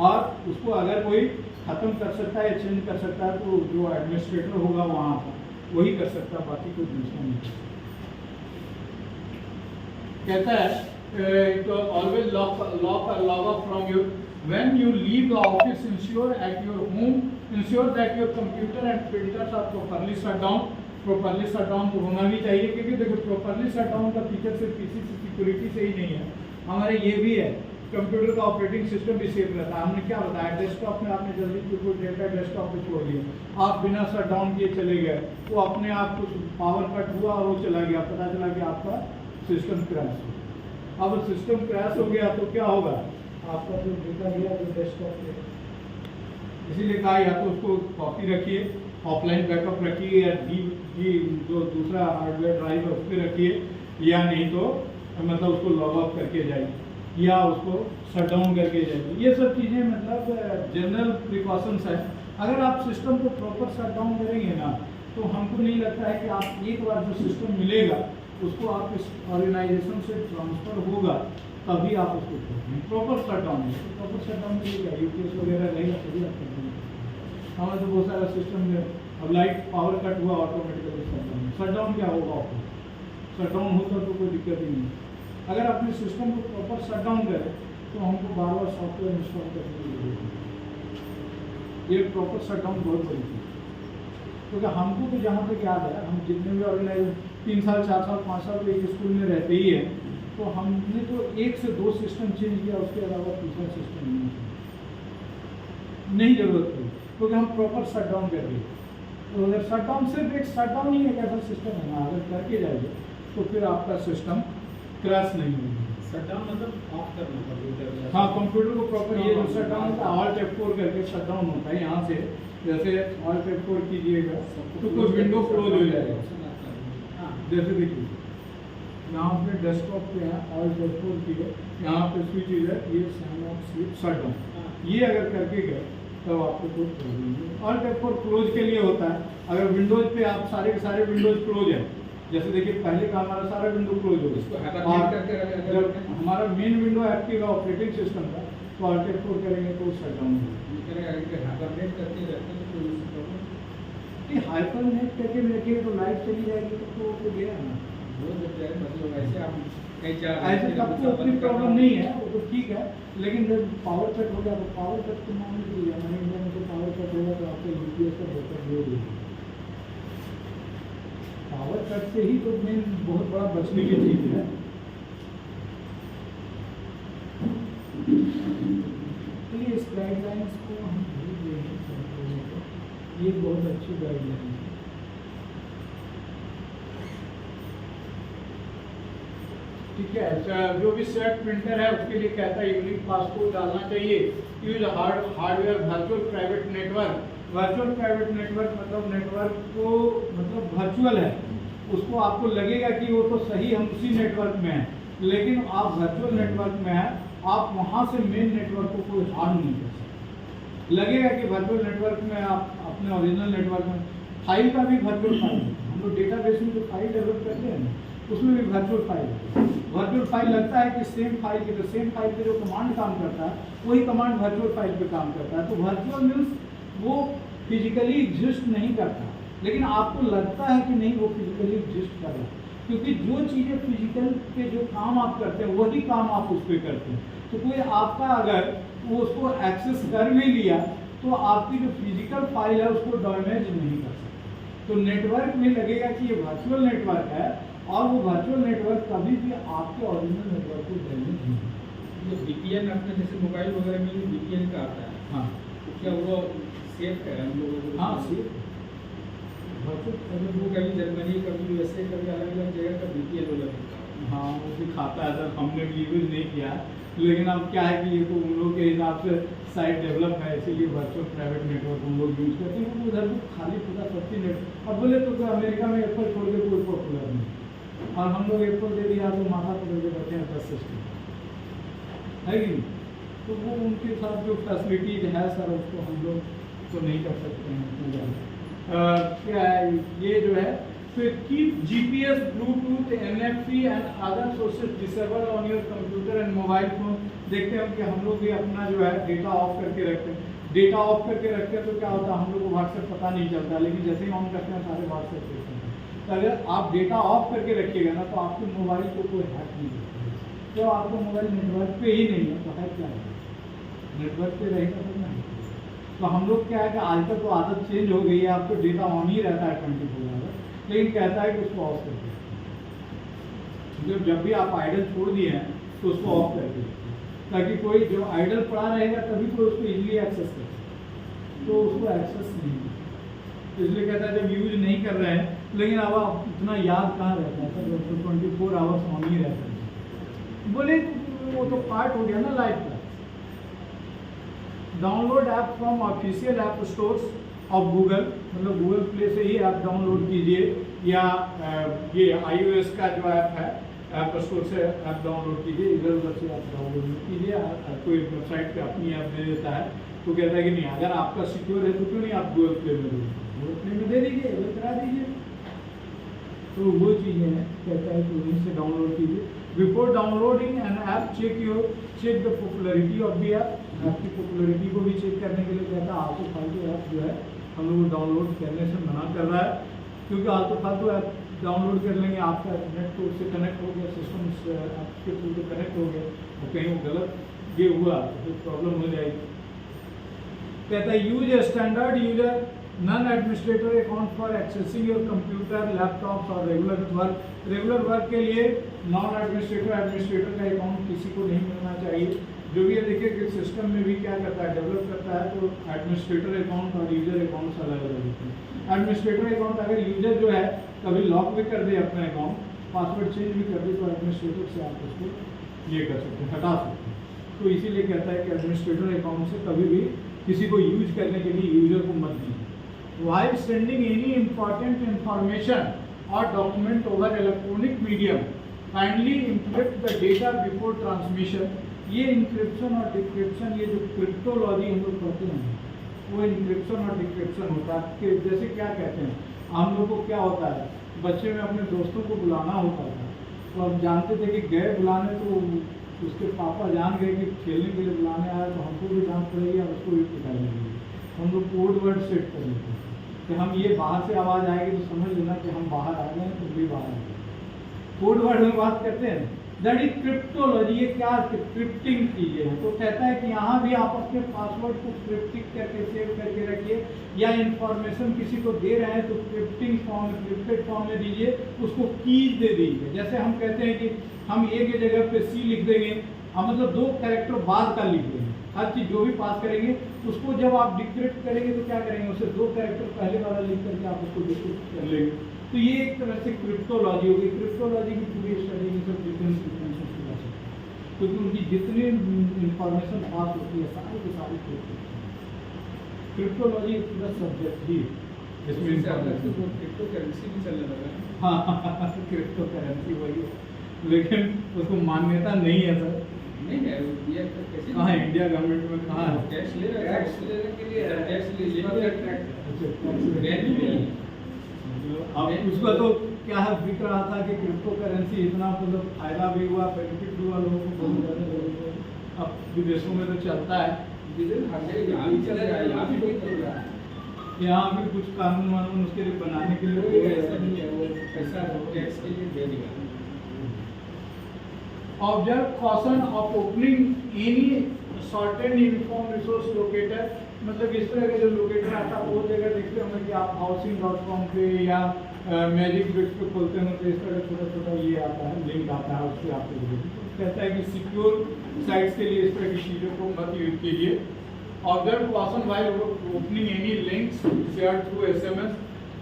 और उसको अगर कोई ख़त्म कर सकता है या चेंज कर सकता है तो जो एडमिनिस्ट्रेटर होगा वहाँ पर वही कर सकता है, बाकी कोई दूसरा नहीं कर सकता। कहता है तो always log of from your when you leave the office, ensure at your home, ensure that your computer and printers are properly shut down। properly shut down तो होना भी चाहिए, क्योंकि देखो properly shut down का फीचर सिर्फ PC से security से ही नहीं है, हमारे ये भी है, कंप्यूटर का ऑपरेटिंग सिस्टम भी सेफ रहता है। हमने क्या बताया, डेस्कटॉप में आपने जल्दी कोई डेटा डेस्कटॉप पे छोड़ दिया, आप बिना शट डाउन किए चले गए, वो अपने आप कुछ पावर कट हुआ और वो चला गया, पता चला कि आपका सिस्टम क्रैश हो गया। अब सिस्टम क्रैश हो गया तो क्या होगा, आपका जो डेटा गया जो डेस्कटॉप पे, इसीलिए कहा या तो उसको कॉपी रखिए, ऑफलाइन बैकअप रखिए, या डी जो दूसरा हार्डवेयर ड्राइव है उस पर रखिए, या नहीं तो मतलब उसको लॉग ऑफ करके जाइए या उसको शट डाउन करके जाइए। ये सब चीज़ें मतलब जनरल प्रिकॉशंस है। अगर आप सिस्टम को प्रॉपर शट डाउन करेंगे ना, तो हमको नहीं लगता है कि आप एक बार जो सिस्टम मिलेगा उसको आप इस ऑर्गेनाइजेशन से ट्रांसफ़र होगा तभी आप उसको खोलेंगे। प्रॉपर शट डाउन है, तो प्रॉपर शट डाउन के लिए क्या यूपीएस वगैरह रहेगा तभी आप कर देंगे। हमारे तो बहुत सारा सिस्टम में अब लाइट पावर कट हुआ ऑटोमेटिकली शट डाउन क्या होगा, ऑफिस शट डाउन होता तो कोई दिक्कत ही नहीं। अगर अपने सिस्टम को प्रॉपर शट डाउन करें तो हमको बार बार सॉफ्टवेयर इंस्टॉल करने की जरूरत है। ये प्रॉपर शट डाउन बहुत बड़ी चीज़ है, क्योंकि हमको तो जहाँ तक याद है, हम जितने भी ऑर्गेनाइज 3 साल 4 साल 5 साल तो एक स्कूल में रहते ही है, तो हमने तो 1 से 2 सिस्टम चेंज किया, उसके अलावा तीसरा सिस्टम नहीं जरूरत थी, क्योंकि हम प्रॉपर शट डाउन कर दिए। तो अगर शट डाउन सिर्फ एक शट डाउन ही एक ऐसा सिस्टम है ना, अगर करके जाइए तो फिर आपका सिस्टम क्रैश नहीं होगा। शट डाउन मतलब ऑफ करना कंप्यूटर। हाँ, कंप्यूटर को प्रॉपर ये जो शट डाउन होता है ऑल्ट F4 करके शट डाउन होता है। यहाँ से जैसे ऑल्ट F4 कीजिएगा तो कोई विंडो क्लोज हो जाएगा। जैसे देखिए यहाँ पे डेस्कटॉप पे है, ऑल्ट F4 किए, यहाँ पे स्विच है, ये sign off switch shut down, ये अगर करके गए तब आपको कोई प्रॉब्लम नहीं। ऑल्ट F4 क्लोज के लिए होता है। अगर विंडोज पे आप सारे के सारे विंडोज क्लोज है, जैसे देखिए पहले का हमारा सारा विंडो क्लोज हो गया, जब हमारा मेन विंडो एक्टिव है ऑपरेटिंग सिस्टम का, तो ऑल्ट F4 करेंगे तो शट डाउन होगा। हाइपर नेट करके रखिए तो लाइट चली जाएगी तो गया ना, ऐसे आपको अपनी प्रॉब्लम नहीं है, वो तो ठीक है। लेकिन जब पावर कट हो गया तो पावर कट को मान लीजिए, हमारे इंडिया में तो पावर कट होगा तो आपको यूपीएस का बैकअप दे देगी। पावर कट से ही तो मेन बहुत बड़ा बचने की चीज है। तो इस गाइडलाइंस को हम भूल गए हैं, ये बहुत अच्छी गाइडलाइन है। ठीक है, जो भी सेट प्रिंटर है उसके लिए कहता है यूनिक पासकोड डालना चाहिए। Use hardware virtual private network. Virtual private network मतलब नेटवर्क को मतलब वर्चुअल है, उसको आपको लगेगा कि वो तो सही हम उसी नेटवर्क में हैं, लेकिन आप वर्चुअल नेटवर्क में हैं, आप वहाँ से मेन नेटवर्क को कोई हार्म नहीं कर सकते। लगेगा कि वर्चुअल नेटवर्क में आप अपने ओरिजिनल नेटवर्क में, फाइल का भी वर्चुअल फाइल है, हम लोग डेटाबेस में जो फाइल डेवलप करते हैं उसमें भी वर्चुअल फाइल है। वर्चुअल फाइल लगता है कि सेम फाइल के, तो सेम फाइल पे जो कमांड काम करता है वही कमांड वर्चुअल फाइल पे काम करता है। तो वर्चुअल मीन्स वो फिजिकली एग्जिस्ट नहीं करता, लेकिन आपको लगता है कि नहीं वो फिजिकली एग्जिस्ट कर रहा है, क्योंकि जो चीज़ें फिजिकल के जो काम आप करते हैं वही काम आप उस पर करते हैं। तो कोई आपका अगर वो उसको एक्सेस कर भी लिया तो आपकी जो फिजिकल फाइल है उसको डैमेज नहीं कर सकता। तो नेटवर्क में लगेगा कि ये वर्चुअल नेटवर्क है, और वो वर्चुअल नेटवर्क कभी भी आपके ओरिजिनल नेटवर्क को डैमेज नहीं है। ये VPN अपने जैसे मोबाइल वगैरह में VPN का आता है, हाँ, तो क्या वो सेफ है हम लोगों को? हाँ सेफ वो कभी जर्मनी, कभी USA, कभी अलग अलग जगह का VPN वाला मिलता है। हाँ, वो दिखाता है सर, हमने भी यूज नहीं किया, लेकिन अब क्या है कि ये तो उन लोग के हिसाब से साइट डेवलप है, इसीलिए वर्चुअल प्राइवेट नेटवर्क हम लोग यूज करते हैं। उधर तो खाली पूरा सस्ती नेट, अब बोले तो अमेरिका में एप्पल छोड़ के कोई पॉपुलर नहीं, और हम लोग एप्पल दे दिया तो माथा पकड़ के बैठे हैं 10 सिस्टम है कि नहीं। तो वो उनके साथ जो फैसिलिटीज है सर उसको हम लोग तो नहीं कर सकते हैं। क्या है ये जो है, तो keep GPS, Bluetooth, NFC and other sources disable on your computer and mobile phone. देखते हैं कि हम लोग भी अपना जो है डेटा ऑफ करके रखते हैं। डेटा ऑफ करके रखते हैं तो क्या होता है, हम लोग को व्हाट्सएप पता नहीं चलता, लेकिन जैसे ही ऑन करते हैं सारे व्हाट्सएप देखते हैं। तो अगर आप डेटा ऑफ करके रखिएगा ना तो आपके मोबाइल को कोई हैक नहीं करेगा। तो आपका मोबाइल नेटवर्क पे ही नहीं है तो हैक क्या है, नेटवर्क पे रहेगा तो नहीं। तो हम लोग क्या है कि आजकल तो आदत चेंज हो गई है, आपको डेटा ऑन ही रहता है 24 आवर, लेकिन कहता है कि उसको ऑफ कर दीजिए। जब भी आप आइडल छोड़ दिए हैं तो उसको ऑफ कर दीजिए, ताकि कोई जो आइडल पड़ा रहेगा तभी कोई उसको इजीली एक्सेस कर सके, तो उसको एक्सेस नहीं है। तो इसलिए कहता है जब यूज नहीं कर रहे हैं, लेकिन अब आप इतना याद कहाँ रहता है सर, तो 24 आवर्स ऑन ही रहता है। बोले वो तो पार्ट हो गया ना लाइफ का। Download app from official app stores of Google, मतलब गूगल प्ले से ही ऐप डाउनलोड कीजिए, या ये iOS का जो ऐप है ऐप स्टोर से ऐप डाउनलोड कीजिए, इधर उधर से आप डाउनलोड नहीं कीजिए। कोई वेबसाइट पे अपनी ऐप दे देता है तो कहता है कि नहीं, अगर आपका सिक्योर है तो क्यों नहीं आप गूगल प्ले में गूगल प्ले में दे दीजिए, वो करा दीजिए। तो वो चीज़ें हैं, कहता है कि उन्हीं से डाउनलोड कीजिए। Before downloading an app check the popularity of the app, app की पॉपुलरिटी को भी चेक करने के लिए कहता है आलतू फालतू ऐप जो है हम लोग को डाउनलोड करने से मना कर रहा है, क्योंकि आलतू फालतू ऐप डाउनलोड कर लेंगे, आपका नेट तो उससे कनेक्ट हो गया, सिस्टम आपके थ्रू से कनेक्ट हो गया, और कहीं वो गलत ये हुआ तो प्रॉब्लम हो जाएगी। कहता है use a standard user non administrator account for accessing your computer laptop और रेगुलर वर्क। रेगुलर वर्क के लिए नॉन एडमिनिस्ट्रेटर का अकाउंट किसी को नहीं मिलना चाहिए। जो भी ये देखिए कि सिस्टम में भी क्या करता है, डेवलप करता है, तो एडमिनिस्ट्रेटर अकाउंट और यूजर अकाउंट्स अलग अलग होते हैं। एडमिनिस्ट्रेटर अकाउंट अगर यूजर जो है कभी लॉक भी कर दे अपना अकाउंट, पासवर्ड चेंज भी कर दे, तो एडमिनिस्ट्रेटर से आप उसको ये कर सकते हैं, हटा सकते हैं। तो इसीलिए कहता है कि एडमिनिस्ट्रेटर अकाउंट से कभी भी किसी को यूज करने के लिए यूजर को मत दीजिए। While sending any important information or document over electronic medium, kindly encrypt the data before transmission। ये इंक्रिप्शन और डिक्रिप्शन, ये जो क्रिप्टोलॉजी हम लोग पढ़ते हैं, वो इंक्रिप्शन और डिक्रिप्शन होता है। कि जैसे क्या कहते हैं, हम लोग को क्या होता है, बच्चे में अपने दोस्तों को बुलाना होता था, तो हम जानते थे कि गए बुलाने, तो उसके पापा जान गए कि खेलने के लिए बुलाने आया, तो हमको भी डांट पड़ेगी और उसको भी पिटाई लगेगी। हम लोग कोड वर्ड सेट कर लेते हैं कि हम ये बाहर से आवाज़ आएगी तो समझ लेना कि हम बाहर आ गए हैं, तुम भी बाहर आ गए। कोड वर्ड में बात करते हैं, दैट इज क्रिप्टोलॉजी। ये क्या क्रिप्टिंग चीज़ें हैं। तो कहता है कि यहाँ भी आप अपने पासवर्ड को क्रिप्टिक करके सेव करके रखिए, या इंफॉर्मेशन किसी को दे रहे हैं तो क्रिप्टिंग फॉर्म, क्रिप्टेड फॉर्म में दीजिए, उसको कीज दे दीजिए। जैसे हम कहते हैं कि हम ए की जगह पे सी लिख देंगे, हम मतलब 2 कैरेक्टर बाद का लिख देंगे। हर चीज़ जो भी पास करेंगे उसको जब आप डिक्रिप्ट करेंगे तो क्या करेंगे, उसे 2 कैरेक्टर पहले वाला लिख करके आप उसको डिक्रिप्ट कर लेंगे। तो ये एक तरह से क्रिप्टोलॉजी होगी। क्रिप्टोलॉजी की पूरी स्टडी में सब डिफरेंस उसकी कर सकते हैं, क्योंकि उनकी जितनी इंफॉर्मेशन पास होती है सारी की सारी क्रिप्टोलॉजी एक पूरा सब्जेक्ट ही इसमें क्रिप्टो करेंसी भी चलने लगा है। हाँ क्रिप्टो करेंसी वही है, लेकिन उसको मान्यता नहीं है सर। नहीं है ये कैसे कहाँ इंडिया गवर्नमेंट में कहाँ है? टैक्स ले रहा है, टैक्स लेने के लिए टैक्स ले अब उसका तो क्या है, बिक रहा था कि क्रिप्टो करेंसी इतना मतलब फायदा भी हुआ, बेनिफिट भी हुआ लोगों को, बहुत ज़्यादा लोगों को। अब विदेशों में तो चलता है, यहाँ भी चल रहा है, यहाँ भी बहुत चल रहा है। यहाँ भी कुछ कानून वानून उसके लिए बनाने के लिए ऐसा नहीं है, वो पैसा टैक्स के लिए दे दिया। Observe caution of opening any certain uniform resource locator। मतलब इस तरह का जो लोकेटर आता है वो जगह देखते होंगे कि आप housing.com पे या मैजिक बिट्स पे खोलते हैं तो इस तरह छोटा छोटा ये आता है, लिंक आता है, उससे आप कहता है कि सिक्योर साइट्स के लिए इस तरह की चीज़ों को मत यूज कीजिए। Observe caution while opening any links shared through SMS।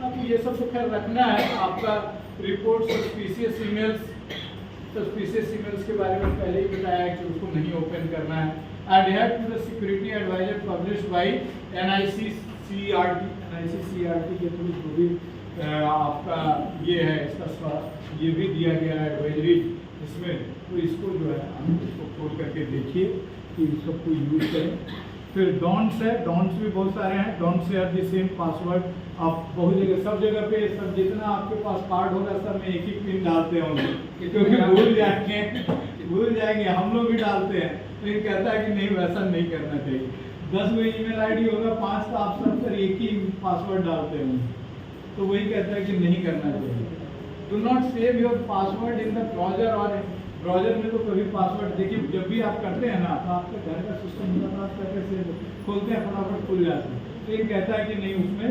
अब ये सब तो खैर रखना है। आपका रिपोर्ट सस्पिशियस ईमेल्स के बारे में पहले ही बताया है कि उसको नहीं ओपन करना है। Adhere to the security advisor published by NICCRT के थ्रू जो भी आपका ये है, इसका ये भी दिया गया है एडवाइजरी इसमें, तो इसको जो है हम इसको खोल करके देखिए कि सबको यूज करें। फिर डोंट्स है, डोंट्स भी बहुत सारे हैं। Don't share the same password. आप बहुत जगह, सब जगह पे, सब जितना आपके पास कार्ड होगा सब में एक ही पिन डालते होंगे, क्योंकि भूल जाएंगे, हम लोग भी डालते हैं। लेकिन कहता है कि नहीं, वैसा नहीं करना चाहिए। 10 गो ईमेल आईडी होगा, 5 का आप सब पर एक ही पासवर्ड डालते होंगे, तो वही कहता है कि नहीं करना चाहिए। Do not save your password in the browser. और ब्राउजर में तो कभी पासवर्ड, देखिए जब भी आप करते हैं ना, तो आपके घर का सिस्टम करके सेव खोलते हैं, फटाफट खुल जाते हैं। तो ये कहता है कि नहीं, उसमें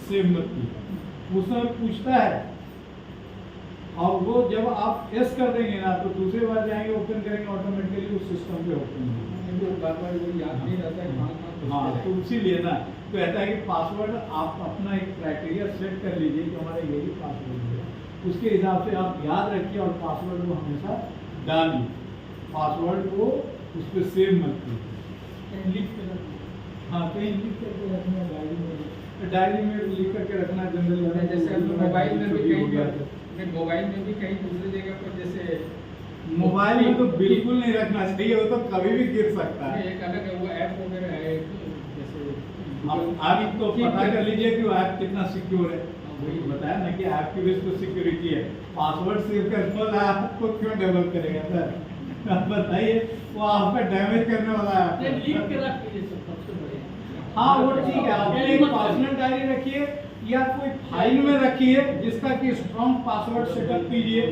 सेव मत कीजिए। उसमें पूछता है, और वो जब आप यस कर देंगे ना, तो दूसरी बार जाएंगे, ओपन करेंगे, ऑटोमेटिकली उस सिस्टम पे ओपन होगा। बार वो याद नहीं रहता है। हाँ, तो इसीलिए ना कहता है कि पासवर्ड आप अपना एक क्राइटेरिया सेट कर लीजिए कि हमारा यही पासवर्ड है, उसके हिसाब से आप याद रखिए और पासवर्ड को हमेशा डालिए। पासवर्ड को उस पर सेव मत कीजिए, लिख कर रखना। हाँ, कहीं लिख करके रखना, डायरी में लिख करके रखना। जनरली जैसे मोबाइल में भी कहीं, मोबाइल में भी कहीं दूसरी जगह पर, जैसे मोबाइल में तो बिल्कुल नहीं रखना चाहिए, वो तो कभी भी गिर सकता है। एक अलग है वो ऐप वगैरह है, जैसे आप तो पता कर लीजिए कि वो ऐप कितना सिक्योर है। वही बताया ना कि ऐप की बेस पर सिक्योरिटी है। पासवर्ड सेव करने वाला ऐप को क्यों डेवलप करेगा सर? आप बताइए, वो आपका डैमेज करने वाला ऐप। लिख के रख दीजिए सबसे बढ़िया। हाँ, वो ठीक है, आप एक पर्सनल डायरी रखिए या कोई फाइल में रखिए जिसका कि स्ट्रॉन्ग पासवर्ड सेटअप कीजिए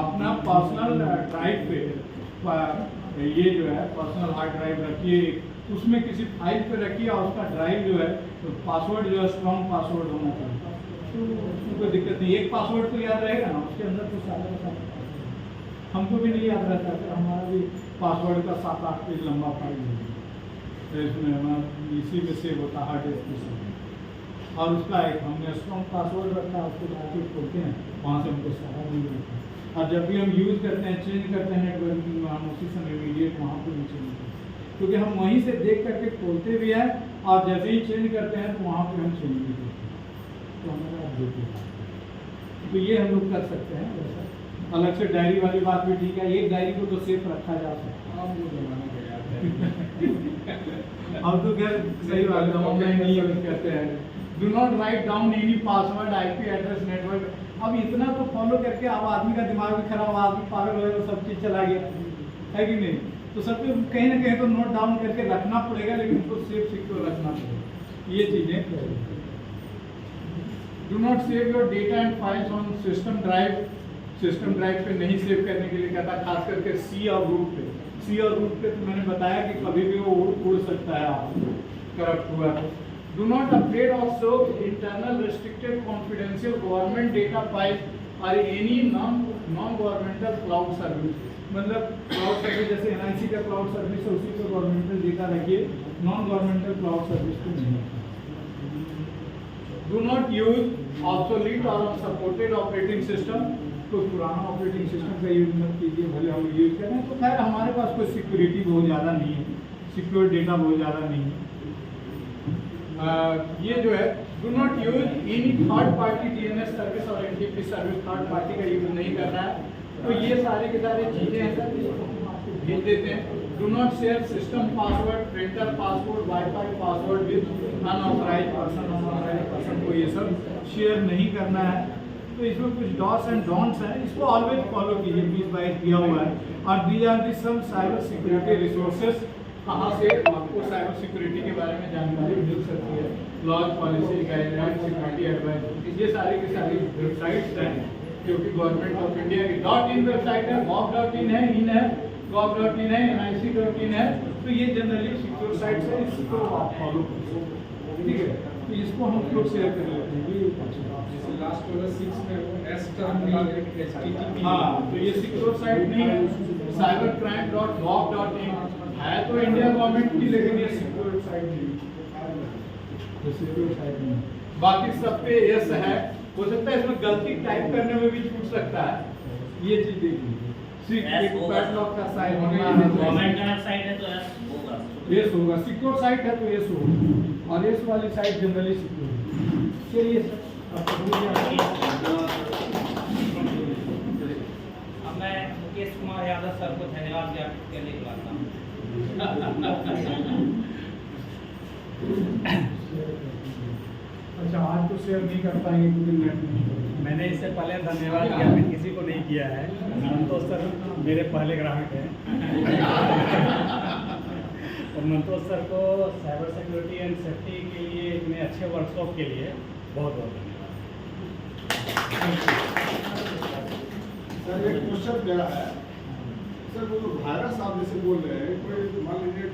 अपना पर्सनल ड्राइव पे। ये जो है पर्सनल हार्ड ड्राइव रखिए, उसमें किसी फाइल पे रखिए और उसका ड्राइव जो है तो पासवर्ड जो है स्ट्रॉन्ग पासवर्ड होना चाहिए, तो उसमें कोई दिक्कत नहीं। एक पासवर्ड तो याद रहेगा ना, उसके अंदर तो सारा का सारा हमको भी नहीं याद रहता है, हमारा भी पासवर्ड का 7-8 पेज लंबा फाइल है, तो इसमें हमारा इसी में सेव होता हार्ड डिस्क पे सेव। और उसका एक हमने स्ट्रॉन्ग पासवर्ड रखा है, उसको जाके खोलते हैं, वहाँ से हमको सारा मिल जाता है। और जब भी हम यूज़ करते हैं, चेंज करते हैं नेटवर्किंग में, हम उसी समय इमीडिएट वहाँ पर भी चेंज करते हैं, क्योंकि हम वहीं से देख करके खोलते भी हैं और जैसे ही चेंज करते हैं तो वहाँ पर हम चेंज भी करते हैं, तो हमारा अपडेट होता है। तो ये हम लोग कर सकते हैं। वैसा अलग से डायरी वाली बात भी ठीक है, एक डायरी को तो सेफ रखा जा सकता है। अब वो जमाना गया है। अब तो खैर सही बात है, ऑनलाइन ही यूज करते हैं। Do not write down any password, IP address, network. अब इतना तो फॉलो करके अब आदमी का दिमाग भी खराब, आदमी पागल हो गया, सब चीज़ चला गया है कि नहीं। तो सबको कहीं ना कहीं तो नोट डाउन करके रखना पड़ेगा, लेकिन उसको सेफ सिक्योर रखना पड़ेगा। ये चीज़ें do not save your data and files on system drive. System drive पे नहीं सेव करने के लिए कहता है, खास करके सी और रूट पे। सी और रूट पे तो मैंने बताया कि कभी भी वो उड़ सकता है, आप करप्ट हुआ है। Do not update also internal restricted confidential government data file और any non governmental cloud service. मतलब क्लाउड सर्विस जैसे एनआईसी का क्लाउड सर्विस है, उसी पर गवर्नमेंटल डेटा रखिए, नॉन गवर्नमेंटल क्लाउड सर्विस को नहीं। डू नॉट यूज ऑब्सोलीट और अनसपोर्टेड ऑपरेटिंग सिस्टम। कोई पुराना ऑपरेटिंग सिस्टम का यूज मत कीजिए, भले हम यूज करें। तो खैर हमारे पास कोई सिक्योरिटी बहुत ज़्यादा नहीं है, सिक्योर डेटा बहुत ज़्यादा नहीं है। ये जो है do not use any third party DNS service और एनटीपी सर्विस, थर्ड पार्टी का यूज नहीं करना है। तो ये सारे के सारे चीज़ें हैं सर, इसको हम आपको भेज देते हैं। Do not share system password, printer password, WiFi password with unauthorise person को ये सब शेयर नहीं करना है। तो इसमें कुछ डॉस एंड डोंट्स हैं, इसको ऑलवेज फॉलो कीजिए, 20/22 दिया हुआ है। और these are the some cyber security resources, कहाँ से आपको साइबर सिक्योरिटी के बारे में जानकारी मिल सकती है। Laws, policy, guideline, security advice, ये सारी की सारी वेबसाइट्स हैं जो कि गवर्नमेंट ऑफ इंडिया की .in वेबसाइट है, gov.in है, gov.in है, nic.in है। तो ये जनरली सिक्योर साइट्स है, इसको आप फॉलो कर सकते हैं, ठीक है। तो इसको हम लोग शेयर कर लेते हैं। ये जैसे लास्ट वाला 6 में वो एस टर्म HTTP। हाँ, तो ये सिक्योर साइट नहीं है। cybercrime.gov.in है तो इंडिया गवर्नमेंट की, लेकिन ये सिक्योर साइट नहीं, ये सिक्योर साइट नहीं। बाकी सब पे यस है, हो सकता है इसमें गलती टाइप करने में भी छूट सकता है, ये चीज देख लीजिए। पैडलॉक का साइट गवर्नमेंट का साइट है तो यस होगा, सिक्योर साइट है तो यस होगा, और यस वाली साइट जनरली सिक्योर है। चलिए सर, अब मैं मुकेश कुमार यादव सर को धन्यवाद ज्ञापित करने के बाद अच्छा, आज तो शेयर नहीं कर पाएंगे क्योंकि नेट नहीं। मैंने इससे पहले धन्यवाद ज्ञापित किसी को नहीं किया है, मंतोष सर मेरे पहले ग्राहक हैं। और मंतोष सर को साइबर सिक्योरिटी एंड सेफ्टी के लिए इतने अच्छे वर्कशॉप के लिए बहुत बहुत धन्यवाद। सर एक क्वेश्चन मेरा है, सर वो वायरस आप जैसे बोल रहे हैं, कोई मान लीजिए